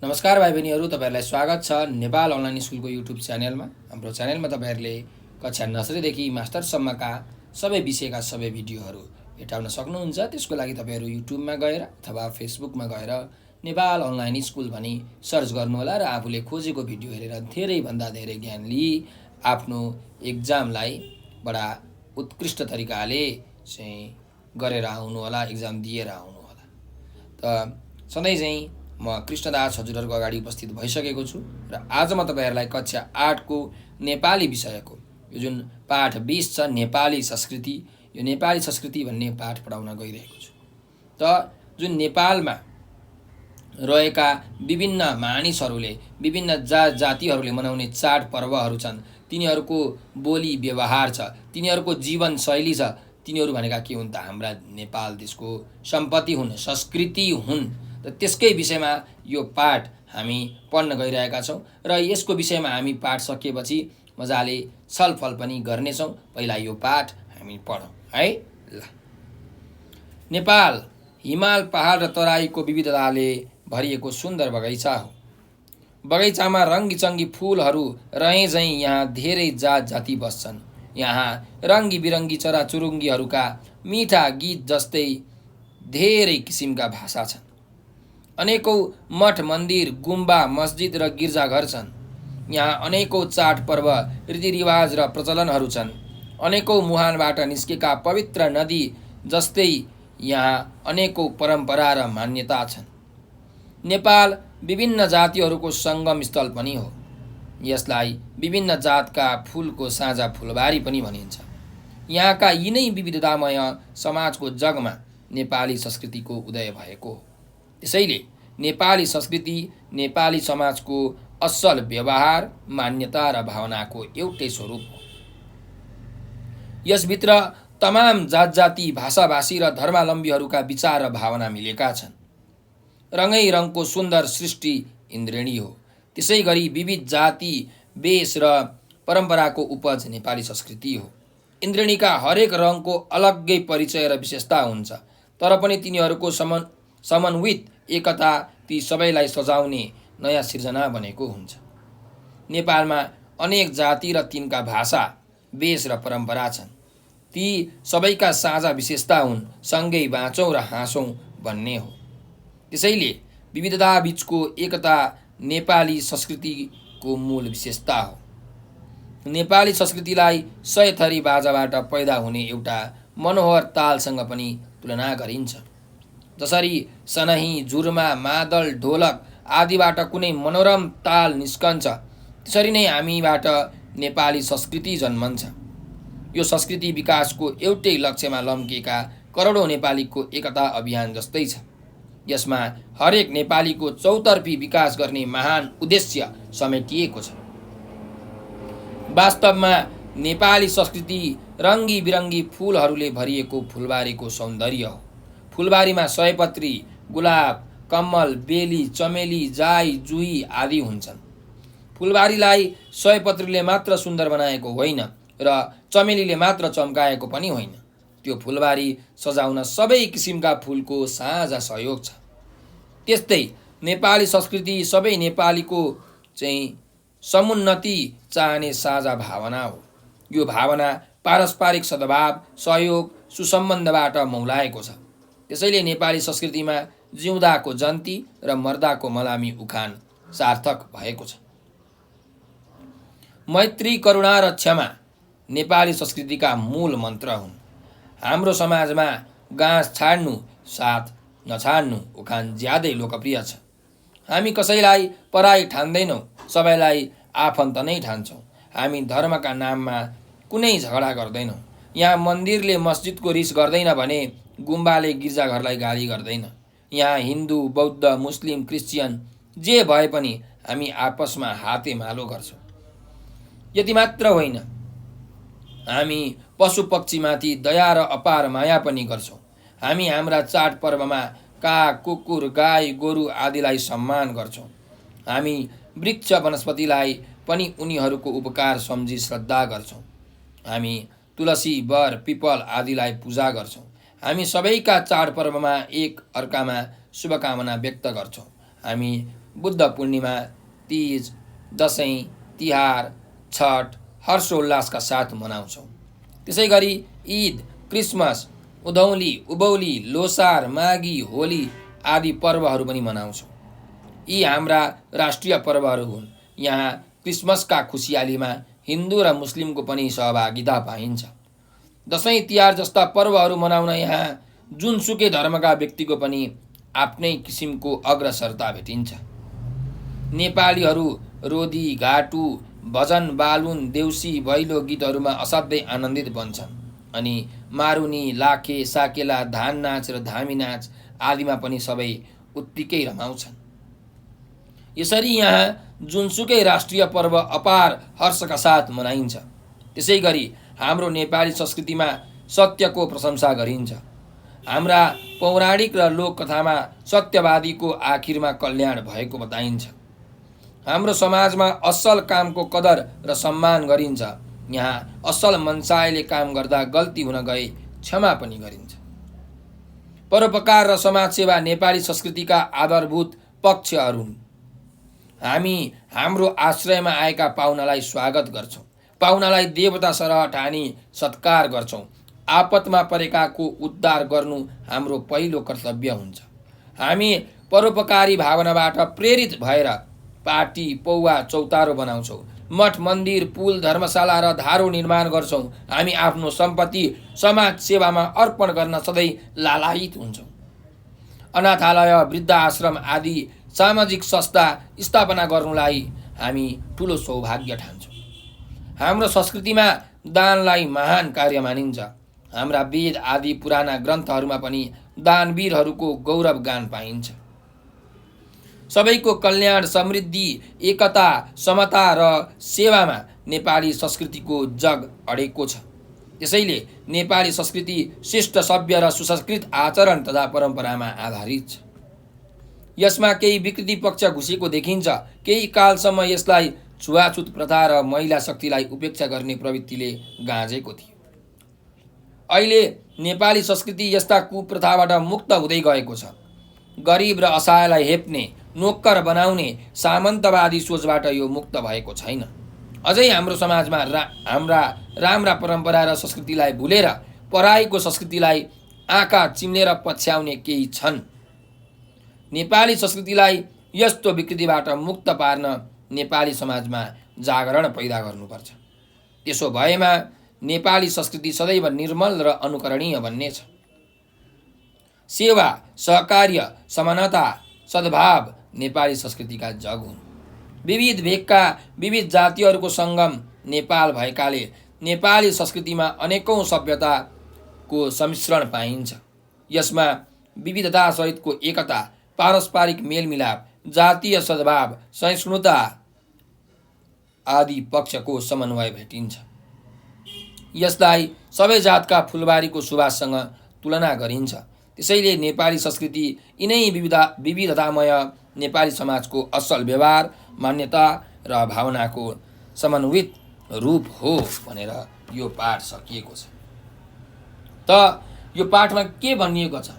नमस्कार भाइ बहिनीहरू, तपाईँहरूलाई स्वागत छ नेपाल अनलाइन स्कुलको युट्युब च्यानलमा। हाम्रो च्यानलमा तपाईँहरूले कक्षा नर्सरीदेखि मास्टरसम्मका सबै विषयका सबै भिडियोहरू भेटाउन सक्नुहुन्छ। त्यसको लागि तपाईँहरू युट्युबमा गएर अथवा फेसबुकमा गएर नेपाल अनलाइन स्कुल भनी सर्च गर्नुहोला र आफूले खोजेको भिडियो हेरेर धेरैभन्दा धेरै ज्ञान लिई आफ्नो एक्जामलाई बडा उत्कृष्ट तरिकाले चाहिँ गरेर आउनुहोला, एक्जाम दिएर आउनुहोला। त सधैँ चाहिँ म कृष्णदास हजुरहरूको अगाडि उपस्थित भइसकेको छु र आज म तपाईँहरूलाई कक्षा 8 को नेपाली विषयको यो जुन पाठ 20 छ नेपाली संस्कृति, यो नेपाली संस्कृति भन्ने पाठ पढाउन गइरहेको छु। त जुन नेपालमा रहेका विभिन्न मानिसहरूले, विभिन्न जातिहरूले मनाउने चाड पर्वहरू छन्, तिनीहरूको बोली व्यवहार छ, तिनीहरूको जीवनशैली छ, तिनीहरू भनेका के हुन् त हाम्रा नेपाल देशको सम्पत्ति हुन्, संस्कृति हुन्। र त्यसकै विषयमा यो पाठ हामी पढ्न गइरहेका छौँ र यसको विषयमा हामी पाठ सकिएपछि मजाले छलफल पनि गर्नेछौँ। पहिला यो पाठ हामी पढौँ है। ल, नेपाल हिमाल, पहाड र तराईको विविधताले भरिएको सुन्दर बगैँचा हो। बगैँचामा रङ्गीचङ्गी फुलहरू रहे झैँ यहाँ धेरै जात जाति बस्छन्। यहाँ रङ्गी बिरङ्गी चराचुरुङ्गीहरूका मिठा गीत जस्तै धेरै किसिमका भाषा छन्। अनेकौं मठ मन्दिर, गुम्बा, मस्जिद र गिर्जाघर छन्। यहाँ अनेकौं चाडपर्व, रीतिरिवाज र प्रचलनहरू छन्। अनेकौं मुहानबाट निस्केका पवित्र नदी जस्तै यहाँ अनेकौं परम्परा र मान्यता छन्। नेपाल विभिन्न जातिहरूको सङ्गम स्थल पनि हो। यसलाई विभिन्न जातका फुलको साझा फुलबारी पनि भनिन्छ। यहाँका यिनै विविधतामय समाजको जगमा नेपाली संस्कृतिको उदय भएको हो। त्यसैले नेपाली संस्कृति नेपाली समाजको असल व्यवहार, मान्यता र भावनाको एउटै स्वरूप हो। यसभित्र तमाम जात जाति, भाषाभाषी र धर्मावलम्बीहरूका विचार र भावना मिलेका छन्। रङै रङको सुन्दर सृष्टि इन्द्रेणी हो। त्यसै गरी विविध जाति, वेश र परम्पराको उपज नेपाली संस्कृति हो। इन्द्रेणीका हरेक रङको अलग्गै परिचय र विशेषता हुन्छ, तर पनि तिनीहरूको समन्वित एकता ती सबैलाई सजाउने नयाँ सिर्जना बनेको हुन्छ। नेपालमा अनेक जाति र तिनका भाषा, वेश र परम्परा छन्। ती सबैका साझा विशेषता हुन् सँगै बाँचौँ र हाँसौँ भन्ने हो। त्यसैले विविधता बीचको एकता नेपाली संस्कृतिको मूल विशेषता हो। नेपाली संस्कृतिलाई 100 थरी बाजाबाट पैदा हुने एउटा मनोहर तालसँग पनि तुलना गरिन्छ। जसरी सनही, झुरमा, मादल, ढोलक आदिबाट कुनै मनोरम ताल निस्कन्छ, त्यसरी नै हामीबाट नेपाली संस्कृति जन्मन्छ। यो संस्कृति विकासको एउटै लक्ष्यमा लम्किएका करोडौँ नेपालीको एकता अभियान जस्तै छ। यसमा हरेक नेपालीको चौतर्फी विकास गर्ने महान उद्देश्य समेटिएको छ। वास्तवमा नेपाली संस्कृति रङ्गी बिरङ्गी फुलहरूले भरिएको फुलबारीको सौन्दर्य हो। फुलबारीमा सयपत्री, गुलाब, कमल, बेली, चमेली, जाई, जुही आदि हुन्छन्। फुलबारीलाई सयपत्रीले मात्र सुन्दर बनाएको होइन र चमेलीले मात्र चम्काएको पनि होइन। त्यो फुलबारी सजाउन सबै किसिमका फुलको साझा सहयोग छ। त्यस्तै नेपाली संस्कृति सबै नेपालीको चाहिँ समुन्नति चाहने साझा भावना हो। यो भावना पारस्परिक सद्भाव, सहयोग, सुसम्बन्धबाट मौलाएको छ। त्यसैले नेपाली संस्कृतिमा जिउँदाको जन्ती र मर्दाको मलामी उखान सार्थक भएको छ। मैत्री, करुणा र क्षमा नेपाली संस्कृतिका मूल मन्त्र हुन्। हाम्रो समाजमा गाँस छाड्नु साथ नछाड्नु उखान ज्यादै लोकप्रिय छ। हामी कसैलाई पराई ठान्दैनौँ, सबैलाई आफन्त नै ठान्छौँ। हामी धर्मका नाममा कुनै झगडा गर्दैनौँ। यहाँ मन्दिरले मस्जिदको रिस गर्दैन भने गुम्बाले गिर्जाघरलाई गाली गर्दैन। यहाँ हिन्दू, बौद्ध, मुस्लिम, क्रिस्चियन जे भए पनि हामी आपसमा हातेमालो गर्छौँ। यति मात्र होइन, हामी पशु पक्षीमाथि दया र अपार माया पनि गर्छौँ। हामी हाम्रा चाडपर्वमा काग, कुकुर, गाई, गोरु आदिलाई सम्मान गर्छौँ। हामी वृक्ष वनस्पतिलाई पनि उनीहरूको उपकार सम्झी श्रद्धा गर्छौँ। हामी तुलसी, बर, पिपल आदिलाई पूजा गर्छौँ। हामी सबैका चाडपर्वमा एक अर्कामा शुभकामना व्यक्त गर्छौँ। हामी बुद्ध पूर्णिमा, तीज, दसैँ, तिहार, छठ हर्षोल्लासका साथ मनाउँछौँ। त्यसै गरी ईद, क्रिसमस, उधौली, उभौली, लोसार, माघी, होली आदि पर्वहरू पनि मनाउँछौँ। यी हाम्रा राष्ट्रिय पर्वहरू हुन्। यहाँ क्रिसमसका खुसियालीमा हिन्दू र मुस्लिमको पनि सहभागिता पाइन्छ। दसैँ तिहार जस्ता पर्वहरू मनाउन यहाँ जुनसुकै धर्मका व्यक्तिको पनि आफ्नै किसिमको अग्रसरता भेटिन्छ। नेपालीहरू रोदी, घाटु, भजन, बालुन, देउसी, भैलो गीतहरूमा असाध्यै आनन्दित बन्छन् अनि मारुनी, लाखे, साकेला, धान नाच र धामी नाच आदिमा पनि सबै उत्तिकै रमाउँछन्। यसरी यहाँ जुनसुकै राष्ट्रिय पर्व अपार हर्षका साथ मनाइन्छ। त्यसै गरी हाम्रो नेपाली संस्कृतिमा सत्यको प्रशंसा गरिन्छ। हाम्रा पौराणिक र लोककथामा सत्यवादीको आखिरमा कल्याण भएको बताइन्छ। हाम्रो समाजमा असल कामको कदर र सम्मान गरिन्छ। यहाँ असल मनसायले काम गर्दा गल्ती हुन गए क्षमा पनि गरिन्छ। परोपकार र समाजसेवा नेपाली संस्कृतिका आधारभूत पक्षहरू हुन्। हामी हाम्रो आश्रयमा आएका पाहुनालाई स्वागत गर्छौँ। पाहुनालाई देवता सरह ठानी सत्कार गर्छौँ। आपतमा परेकाको उद्धार गर्नु हाम्रो पहिलो कर्तव्य हुन्छ। हामी परोपकारी भावनाबाट प्रेरित भएर पार्टी, पौवा, चौतारो बनाउँछौँ। मठ, मन्दिर, पुल, धर्मशाला र धारो निर्माण गर्छौँ। हामी आफ्नो सम्पत्ति समाज सेवामा अर्पण गर्न सधैँ लालायित हुन्छौँ। अनाथालय, वृद्धाश्रम आदि सामाजिक संस्था स्थापना गर्नुलाई हामी ठुलो सौभाग्य ठान्छौँ। हाम्रो संस्कृतिमा दानलाई महान कार्य मानिन्छ। हाम्रा वेद आदि पुराना ग्रन्थहरूमा पनि दानवीरहरूको गौरव गान पाइन्छ। सबैको कल्याण, समृद्धि, एकता, समता र सेवामा नेपाली संस्कृतिको जग अडेको छ। त्यसैले नेपाली संस्कृति शिष्ट, सभ्य र सुसंस्कृत आचरण तथा परम्परामा आधारित छ। यसमा केही विकृति पक्ष घुसेको देखिन्छ। केही कालसम्म यसलाई छुवाछुत प्रथा र महिला शक्तिलाई उपेक्षा गर्ने प्रवृत्तिले गाँजेको थियो। अहिले नेपाली संस्कृति यस्ता कुप्रथाबाट मुक्त हुँदै गएको छ। गरिब र असहायलाई हेप्ने, नोक्कर बनाउने सामन्तवादी सोचबाट यो मुक्त भएको छैन। अझै हाम्रो समाजमा हाम्रा राम्रा परम्परा र संस्कृतिलाई भुलेर पराईको संस्कृतिलाई आँखा चिम्लेर पछ्याउने केही छन्। नेपाली संस्कृतिलाई यस्तो विकृतिबाट मुक्त पार्न नेपाली समाजमा जागरण पैदा गर्नुपर्छ। त्यसो भएमा नेपाली संस्कृति सदैव निर्मल र अनुकरणीय बन्नेछ। सेवा, सहकार्य, समानता, सद्भाव नेपाली संस्कृतिका जग हुन्। विविध भेगका विविध जातिहरूको सङ्गम नेपाल भएकाले नेपाली संस्कृतिमा अनेकौँ सभ्यताको सम्मिश्रण पाइन्छ। यसमा विविधतासहितको एकता, पारस्परिक मेलमिलाप, जातीय सद्भाव, सहिष्णुता आदि पक्षको समन्वय भेटिन्छ। यसलाई सबै जातका फुलबारीको सुवाससँग तुलना गरिन्छ। त्यसैले नेपाली संस्कृति यिनै विविधतामय नेपाली समाजको असल व्यवहार, मान्यता र भावनाको समन्वित रूप हो भनेर यो पाठ सकिएको छ। त यो पाठमा के भनिएको छ?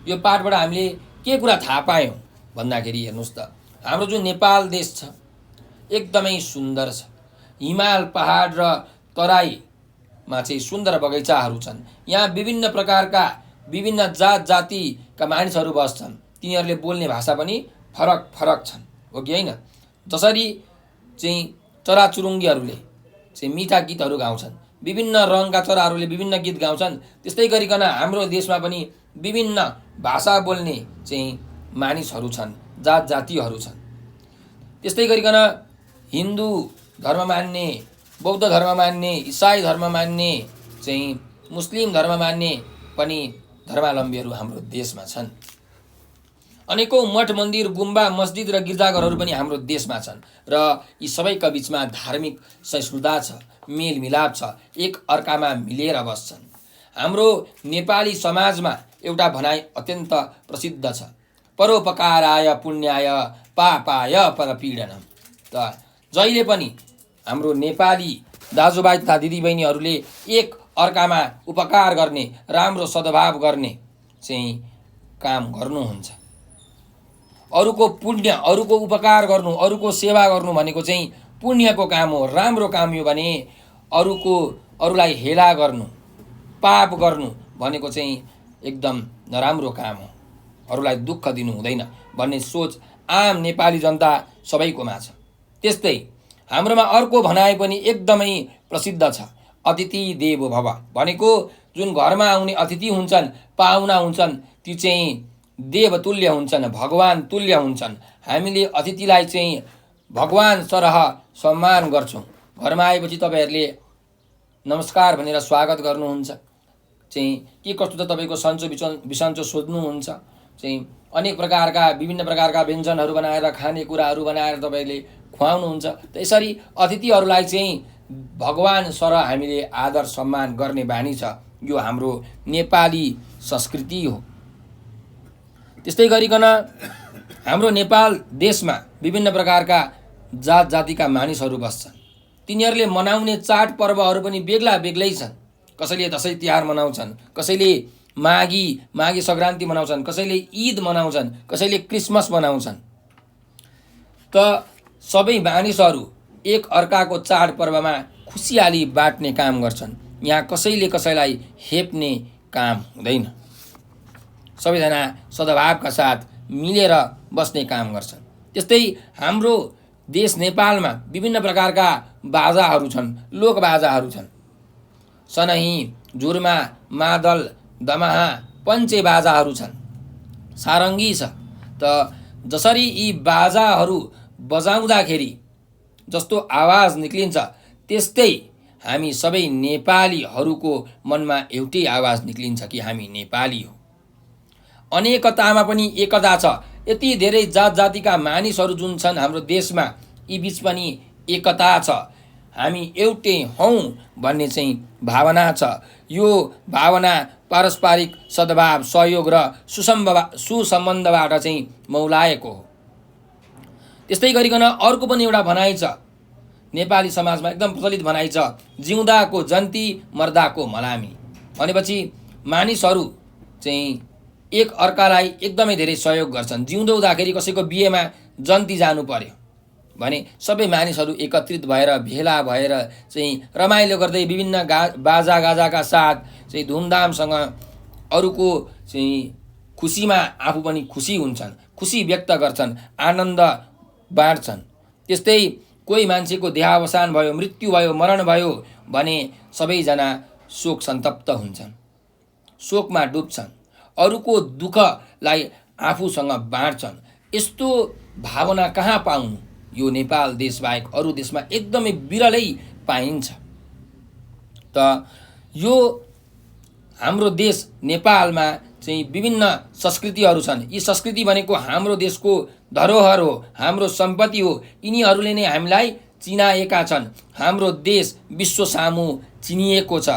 यो पाठबाट हामीले के कुरा थाहा पायौँ भन्दाखेरि हेर्नुहोस् त, हाम्रो जुन नेपाल देश छ एकदमै सुन्दर छ। हिमाल, पहाड र तराईमा चाहिँ सुन्दर बगैँचाहरू छन्। यहाँ विभिन्न प्रकारका विभिन्न जात जातिका मानिसहरू बस्छन्। तिनीहरूले बोल्ने भाषा पनि फरक फरक छन्, हो कि होइन? जसरी चाहिँ चराचुरुङ्गीहरूले चाहिँ मिठा गीतहरू गाउँछन्, विभिन्न रङका चराहरूले विभिन्न गीत गाउँछन्, त्यस्तै गरिकन हाम्रो देशमा पनि विभिन्न भाषा बोल्ने चाहिँ मानिसहरू छन्, जात जातिहरू छन्। त्यस्तै गरिकन हिन्दू धर्म मान्ने, बौद्ध धर्म मान्ने, इसाई धर्म मान्ने, चाहिँ मुस्लिम धर्म मान्ने पनि धर्मावलम्बीहरू हाम्रो देशमा छन्। अनेकौँ मठ, मन्दिर, गुम्बा, मस्जिद र गिर्जाघरहरू पनि हाम्रो देशमा छन् र यी सबैका बिचमा धार्मिक सहिष्णुता छ, मेलमिलाप छ, एक अर्कामा मिलेर बस्छन्। हाम्रो नेपाली समाजमा एउटा भनाइ अत्यन्त प्रसिद्ध छ, परोपकाराय पुण्याय पापाय परपीडनम। त जहिले पनि हाम्रो नेपाली दाजुभाइ तथा दिदीबहिनीहरूले एक अर्कामा उपकार गर्ने, राम्रो सद्भाव गर्ने चाहिँ काम गर्नुहुन्छ। अरूको पुण्य, अरूको उपकार गर्नु, अरूको सेवा गर्नु भनेको चाहिँ पुण्यको काम हो, राम्रो काम हो भने अरूलाई हेला गर्नु, पाप गर्नु भनेको चाहिँ एकदम नराम्रो काम हो, अरूलाई दुःख दिनु हुँदैन भन्ने सोच आम नेपाली जनता सबैकोमा छ। त्यस्तै हाम्रोमा अर्को भनाइ पनि एकदमै प्रसिद्ध छ, अतिथि देवो भव भनेको जुन घरमा आउने अतिथि हुन्छन्, पाहुना हुन्छन्, ती चाहिँ देवतुल्य हुन्छन्, भगवान तुल्य हुन्छन्। हामीले अतिथिलाई चाहिँ भगवान सरह सम्मान गर्छौँ। घरमा आएपछि तपाईँहरूले नमस्कार भनेर स्वागत गर्नुहुन्छ, चाहिँ के कस्तो त तपाईँको सन्चो बिसन्चो सोध्नुहुन्छ, चाहिँ अनेक प्रकारका विभिन्न प्रकारका व्यञ्जनहरू बनाएर, खानेकुराहरू बनाएर तपाईँले खुवाउनुहुन्छ। त यसरी अतिथिहरूलाई चाहिँ भगवान सरह हामीले आदर सम्मान गर्ने बानी छ। यो हाम्रो नेपाली संस्कृति हो। त्यस्तै गरिकन हाम्रो नेपाल देशमा विभिन्न प्रकारका जात जातिका मानिसहरू बस्छन्। तिनीहरूले मनाउने चाडपर्वहरू पनि बेग्ला बेग्लै छन्। कसैले दसैँ तिहार मनाउँछन्, कसैले माघी सङ्क्रान्ति मनाउँछन्, कसैले ईद मनाउँछन्, कसैले क्रिसमस मनाउँछन्। त सबै मानिसहरू एक अर्काको चाडपर्वमा खुसियाली बाँड्ने काम गर्छन्। यहाँ कसैले कसैलाई हेप्ने काम हुँदैन। सबैजना सद्भावका साथ मिलेर बस्ने काम गर्छन्। त्यस्तै हाम्रो देश नेपालमा विभिन्न प्रकारका बाजाहरू छन्, लोक बाजाहरू छन्। सनही, झुरमा, मादल, दमाहा, पञ्चे बाजाहरू छन्, सारङ्गी छ। त जसरी यी बाजाहरू बजाउँदाखेरि जस्तो आवाज निक्लिन्छ, त्यस्तै हामी सबै नेपालीहरूको मनमा एउटै आवाज निक्लिन्छ कि हामी नेपाली हो। अनेकतामा पनि एकता छ। यति धेरै जात जातिका मानिसहरू जुन छन् हाम्रो देशमा, यी बिच पनि एकता छ। हामी एउटै हौँ भन्ने चाहिँ भावना छ। यो भावना पारस्परिक सद्भाव, सहयोग र सुसम्बन्धबाट चाहिँ मौलाएको हो। त्यस्तै गरिकन अर्को पनि एउटा भनाइ छ, नेपाली समाजमा एकदम प्रचलित भनाइ छ, जिउँदाको जन्ती मर्दाको मलामी। भनेपछि मानिसहरू चाहिँ एक अर्कालाई एकदमै धेरै सहयोग गर्छन्। जिउँदो हुँदाखेरि कसैको बिहेमा जन्ती जानु पर्यो भने सबै मानिसहरू एकत्रित भएर भेला भएर चाहिँ रमाइलो गर्दै विभिन्न बाजा गाजाका साथ चाहिँ धुमधामसँग अरूको चाहिँ खुसीमा आफू पनि खुसी हुन्छन्, खुसी व्यक्त गर्छन्, आनन्द बाँड्छन्। त्यस्तै कोही मान्छेको देहावसान भयो, मृत्यु भयो, मरण भयो भने सबैजना शोक सन्तप्त हुन्छन्, शोकमा डुब्छन्, अरूको दुःखलाई आफूसँग बाँड्छन्। यस्तो भावना कहाँ पाउनु? यो नेपाल देशबाहेक अरू देशमा एकदमै बिरलै पाइन्छ। त यो हाम्रो देश नेपालमा चाहिँ विभिन्न संस्कृतिहरू छन्। यी संस्कृति भनेको हाम्रो देशको धरोहर हो, हाम्रो सम्पत्ति हो। यिनीहरूले नै हामीलाई चिनाएका छन्। हाम्रो देश विश्व सामु चिनिएको छ।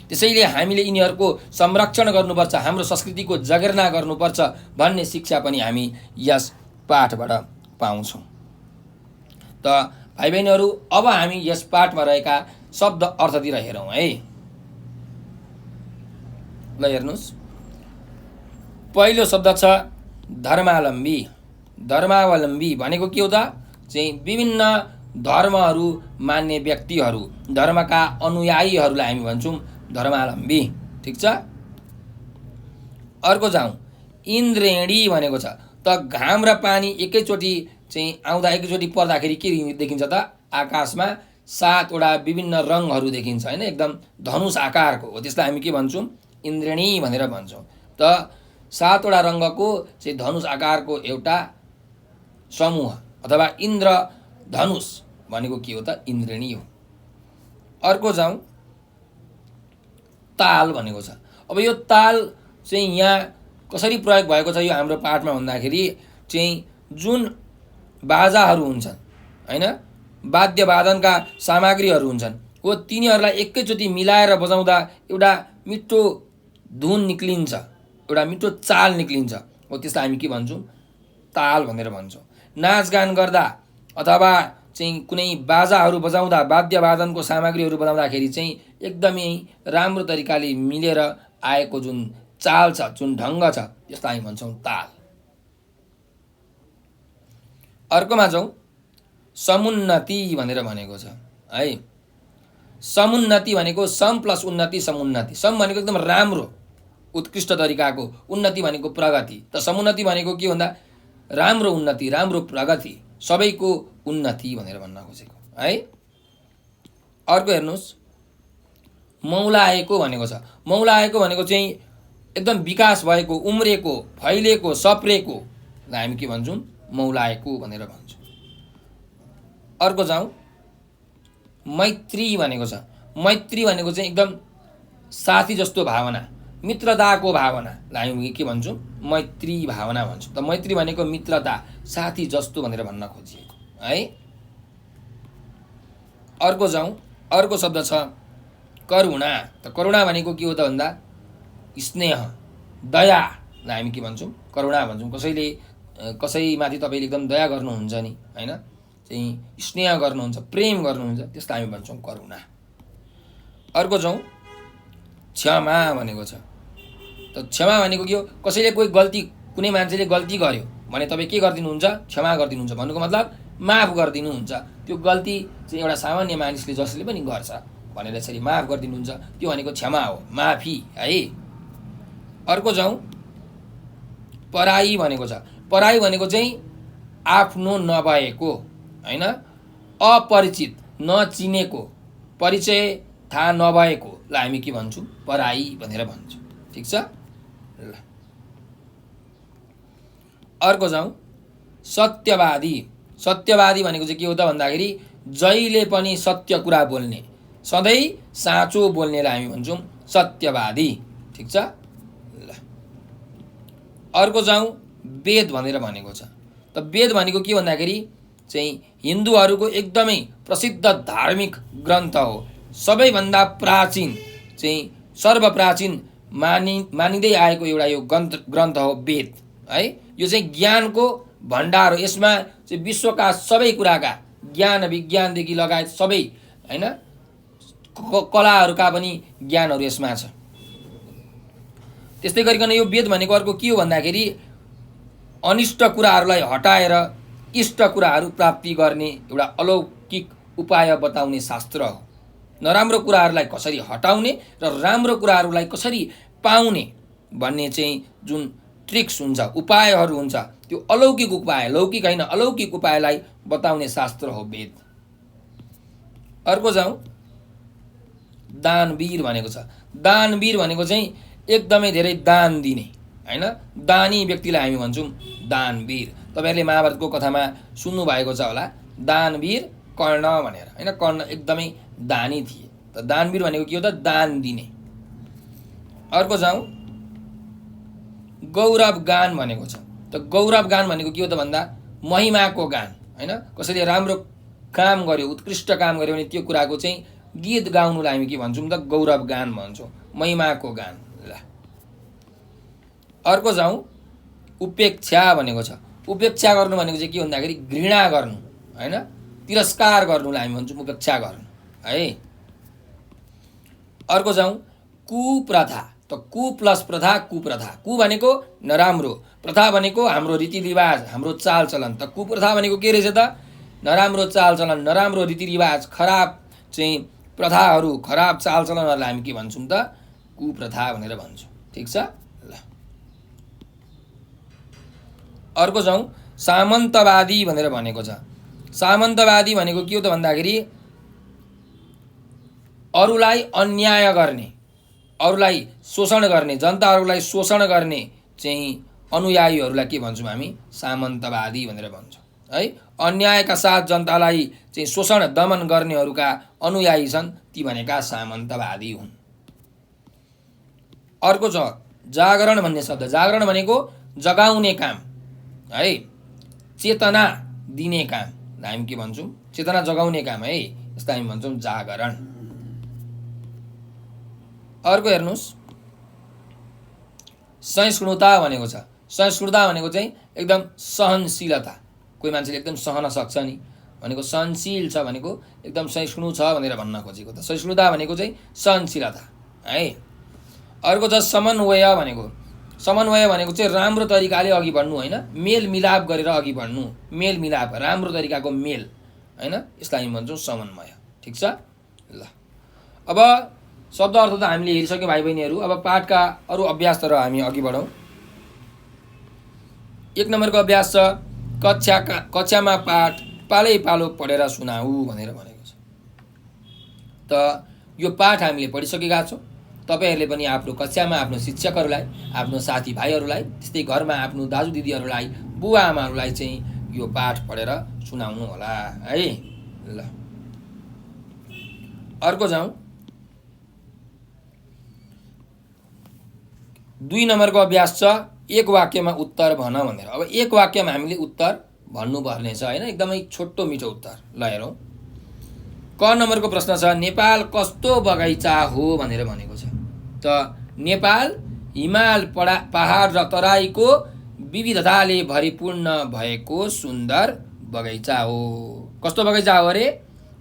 त्यसैले हामीले यिनीहरूको संरक्षण गर्नुपर्छ, हाम्रो संस्कृतिको जगेर्ना गर्नुपर्छ भन्ने शिक्षा पनि हामी यस पाठबाट पाउँछौँ। त भाइ बहिनीहरू, अब हामी यस पाठमा रहेका शब्द अर्थतिर हेरौँ है। ल हेर्नुहोस्, पहिलो शब्द छ धर्मावलम्बी। धर्मावलम्बी भनेको के हो त? चाहिँ विभिन्न धर्महरू मान्ने व्यक्तिहरू, धर्मका अनुयायीहरूलाई हामी भन्छौँ धर्मावलम्बी। ठिक छ। अर्को जाउँ, इन्द्रेणी भनेको छ त घाम र पानी एकैचोटि चाहिँ आउँदा, एकैचोटि पर्दाखेरि के देखिन्छ त? आकाशमा 7वटा विभिन्न रङहरू देखिन्छ होइन, एकदम धनुष आकारको हो। त्यसलाई हामी के भन्छौँ? इन्द्रेणी भनेर भन्छौँ। त 7वटा रङ्गको चाहिँ धनुष आकारको एउटा समूह अथवा इन्द्र धनुष भनेको के हो त? इन्द्रेणी हो। अर्को जाउँ, ताल भनेको छ। अब यो ताल चाहिँ यहाँ कसरी प्रयोग भएको छ यो हाम्रो पाठमा भन्दाखेरि चाहिँ जुन बाजाहरू हुन्छन् होइन, वाद्यवादनका सामग्रीहरू हुन्छन्, हो तिनीहरूलाई एकैचोटि मिलाएर बजाउँदा एउटा मिठो धुन निक्लिन्छ, एउटा मिठो चाल निक्लिन्छ। हो त्यसलाई हामी के भन्छौँ? ताल भनेर भन्छौँ। नाचगान गर्दा अथवा चाहिँ कुनै बाजाहरू बजाउँदा, वाद्यवादनको सामग्रीहरू बजाउँदाखेरि चाहिँ एकदमै राम्रो तरिकाले मिलेर आएको जुन चाल छ, जुन ढङ्ग छ, त्यसलाई हामी भन्छौँ ताल। अर्कोमा जाउँ, समुन्नति भनेर भनेको छ है। समुन्नति भनेको सम प्लस उन्नति, समुन्नति। सम भनेको एकदम राम्रो उत्कृष्ट तरिकाको, उन्नति भनेको प्रगति। त समुन्नति भनेको के भन्दा राम्रो उन्नति, राम्रो प्रगति, सबैको उन्नति भनेर भन्न खोजेको है। अर्को हेर्नुहोस्, मौलाएको भनेको छ। मौलाएको भनेको चाहिँ एकदम विकास भएको, उम्रेको, फैलिएको, सप्रेको हामी के भन्छौँ, मौलाएको भनेर भन्छौँ। अर्को जाउँ, मैत्री भनेको छ। मैत्री भनेको चाहिँ एकदम साथी जस्तो भावना, मित्रताको भावनालाई हामी के भन्छौँ, मैत्री भावना भन्छौँ। त मैत्री भनेको मित्रता, साथी जस्तो भनेर भन्न खोजिएको है। अर्को जाउँ, अर्को शब्द छ करुणा। त करुणा भनेको के हो त भन्दा स्नेह, दयालाई हामी के भन्छौँ, करुणा भन्छौँ। कसैमाथि तपाईँले एकदम दया गर्नुहुन्छ नि होइन, चाहिँ स्नेह गर्नुहुन्छ, प्रेम गर्नुहुन्छ, त्यसलाई हामी भन्छौँ करुणा। अर्को जाउँ, क्षमा भनेको छ। त क्षमा भनेको के हो, कसैले कोही गल्ती, कुनै मान्छेले गल्ती गर्यो भने तपाईँ के गरिदिनुहुन्छ, क्षमा गरिदिनुहुन्छ। भन्नुको मतलब माफ गरिदिनुहुन्छ। त्यो गल्ती चाहिँ एउटा सामान्य मानिसले जसले पनि गर्छ भनेर यसरी माफ गरिदिनुहुन्छ, त्यो भनेको क्षमा हो, माफी है। अर्को जाउँ, पराई भनेको छ। पराई भनेको चाहिँ आफ्नो नभएको होइन, अपरिचित, नचिनेको, परिचय थाहा नभएकोलाई हामी के भन्छौँ, पराई भनेर भन्छौँ। ठिक छ ल। अर्को जाउँ, सत्यवादी। सत्यवादी भनेको चाहिँ के हो त भन्दाखेरि जहिले पनि सत्य कुरा बोल्ने, सधैँ साँचो बोल्नेलाई हामी भन्छौँ सत्यवादी। ठिक छ ल। अर्को जाउँ, वेद भनेर भनेको छ। त वेद भनेको के भन्दाखेरि चाहिँ हिन्दूहरूको एकदमै प्रसिद्ध धार्मिक ग्रन्थ हो, सबैभन्दा प्राचीन चाहिँ सर्वप्राचीन मानिँदै आएको एउटा यो ग्रन्थ हो वेद है। यो चाहिँ ज्ञानको भण्डार हो। यसमा चाहिँ विश्वका सबै कुराका ज्ञान विज्ञानदेखि लगायत सबै होइन कलाहरूका पनि ज्ञानहरू यसमा छ। त्यस्तै गरिकन यो वेद भनेको अर्को के हो भन्दाखेरि अनिष्ट कुराहरूलाई हटाएर इष्ट कुराहरू प्राप्ति गर्ने एउटा अलौकिक उपाय बताउने शास्त्र हो। नराम्रो कुराहरूलाई कसरी हटाउने र राम्रो कुराहरूलाई कसरी पाउने भन्ने चाहिँ जुन ट्रिक्स हुन्छ, उपायहरू हुन्छ, त्यो अलौकिक उपाय, लौकिक होइन, अलौकिक उपायलाई बताउने शास्त्र हो वेद। अर्को जाउँ, दानवीर भनेको छ। दानवीर भनेको चाहिँ एकदमै धेरै दान दिने होइन, दानी व्यक्तिलाई हामी भन्छौँ दानवीर। तपाईँहरूले महाभारतको कथामा सुन्नुभएको छ होला, दानवीर कर्ण भनेर होइन। कर्ण एकदमै दानी थिए। त दानवीर भनेको के हो त, दान दिने। अर्को जाउँ, गौरव गान भनेको छ। त गौरव गान भनेको के हो त भन्दा महिमाको गान होइन। कसैले राम्रो काम गर्यो, उत्कृष्ट काम गर्यो भने त्यो कुराको चाहिँ गीत गाउनुलाई हामी के भन्छौँ त, गौरव गान भन्छौँ, महिमाको गान। ल अर्को जाउँ, उपेक्षा भनेको छ। उपेक्षा गर्नु भनेको चाहिँ के भन्दाखेरि घृणा गर्नु होइन, तिरस्कार गर्नुलाई हामी भन्छौँ उपेक्षा गर्नु है। अर्को जाउँ, कुप्रथा। त कु प्लस प्रथा, कुप्रथा। कु भनेको नराम्रो, प्रथा भनेको हाम्रो रीतिरिवाज, हाम्रो चालचलन। त कुप्रथा भनेको के रहेछ त, नराम्रो चालचलन, नराम्रो रीतिरिवाज, खराब चाहिँ प्रथाहरू, खराब चालचलनहरूलाई हामी के भन्छौँ त, कुप्रथा भनेर भन्छौँ। ठिक छ ल। अर्को जाउँ, सामन्तवादी भनेर भनेको छ। सामन्तवादी भनेको के हो त भन्दाखेरि अरूलाई अन्याय गर्ने, अरूलाई शोषण गर्ने, जनताहरूलाई शोषण गर्ने चाहिँ अनुयायीहरूलाई के भन्छौँ हामी, सामन्तवादी भनेर भन्छौँ है। अन्यायका साथ जनतालाई चाहिँ शोषण दमन गर्नेहरूका अनुयायी छन्, ती भनेका सामन्तवादी हुन्। अर्को छ जागरण भन्ने शब्द। जागरण भनेको जगाउने काम है, चेतना दिने काम, हामी के भन्छौँ, चेतना जगाउने काम है, यसलाई हामी भन्छौँ जागरण। अर्को हेर्नुहोस्, सहिष्णुता भनेको छ। सहिष्णुता भनेको चाहिँ एकदम सहनशीलता, कोही मान्छेले एकदम सहन सक्छ नि भनेको सहनशील छ भनेको एकदम सहिष्णु छ भनेर भन्न खोजेको। त सहिष्णुता भनेको चाहिँ सहनशीलता है। अर्को छ समन्वय भनेको। समन्वय भनेको चाहिँ राम्रो तरिकाले अघि बढ्नु होइन, मेलमिलाप गरेर अघि बढ्नु, मेलमिलाप राम्रो तरिकाको मेल होइन, यसलाई हामी भन्छौँ समन्वय। ठिक छ ल। अब शब्द अर्थ त हामीले हेरिसक्यौँ भाइ बहिनीहरू। अब पाठका अरू अभ्यासतिर हामी अघि बढौँ। 1 नम्बरको अभ्यास छ कक्षामा पाठ पालै पालो पढेर सुनाऊ भनेर भनेको छ। त यो पाठ हामीले पढिसकेका छौँ। तपाईहरूले पनि आफ्नो कक्षामा आफ्नो शिक्षकहरूलाई, आफ्नो साथीभाइहरूलाई, त्यस्तै घरमा आफ्नो दाजुदिदीहरूलाई, बुवा आमाहरूलाई चाहिँ यो पाठ पढेर सुनाउनु होला है। ल अर्को जाउँ। 2 नम्बरको अभ्यास छ 1 वाक्यमा उत्तर भन भनेर। अब 1 वाक्यमा हामीले उत्तर भन्नुपर्ने छ होइन, एकदमै छोटो मिठो उत्तर। ल हेरौँ। क नम्बरको प्रश्न छ नेपाल कस्तो बगैँचा हो भनेर भनेको छ। त नेपाल हिमाल पहाड र तराईको विविधताले भरिपूर्ण भएको सुन्दर बगैँचा हो। कस्तो बगैँचा हो अरे?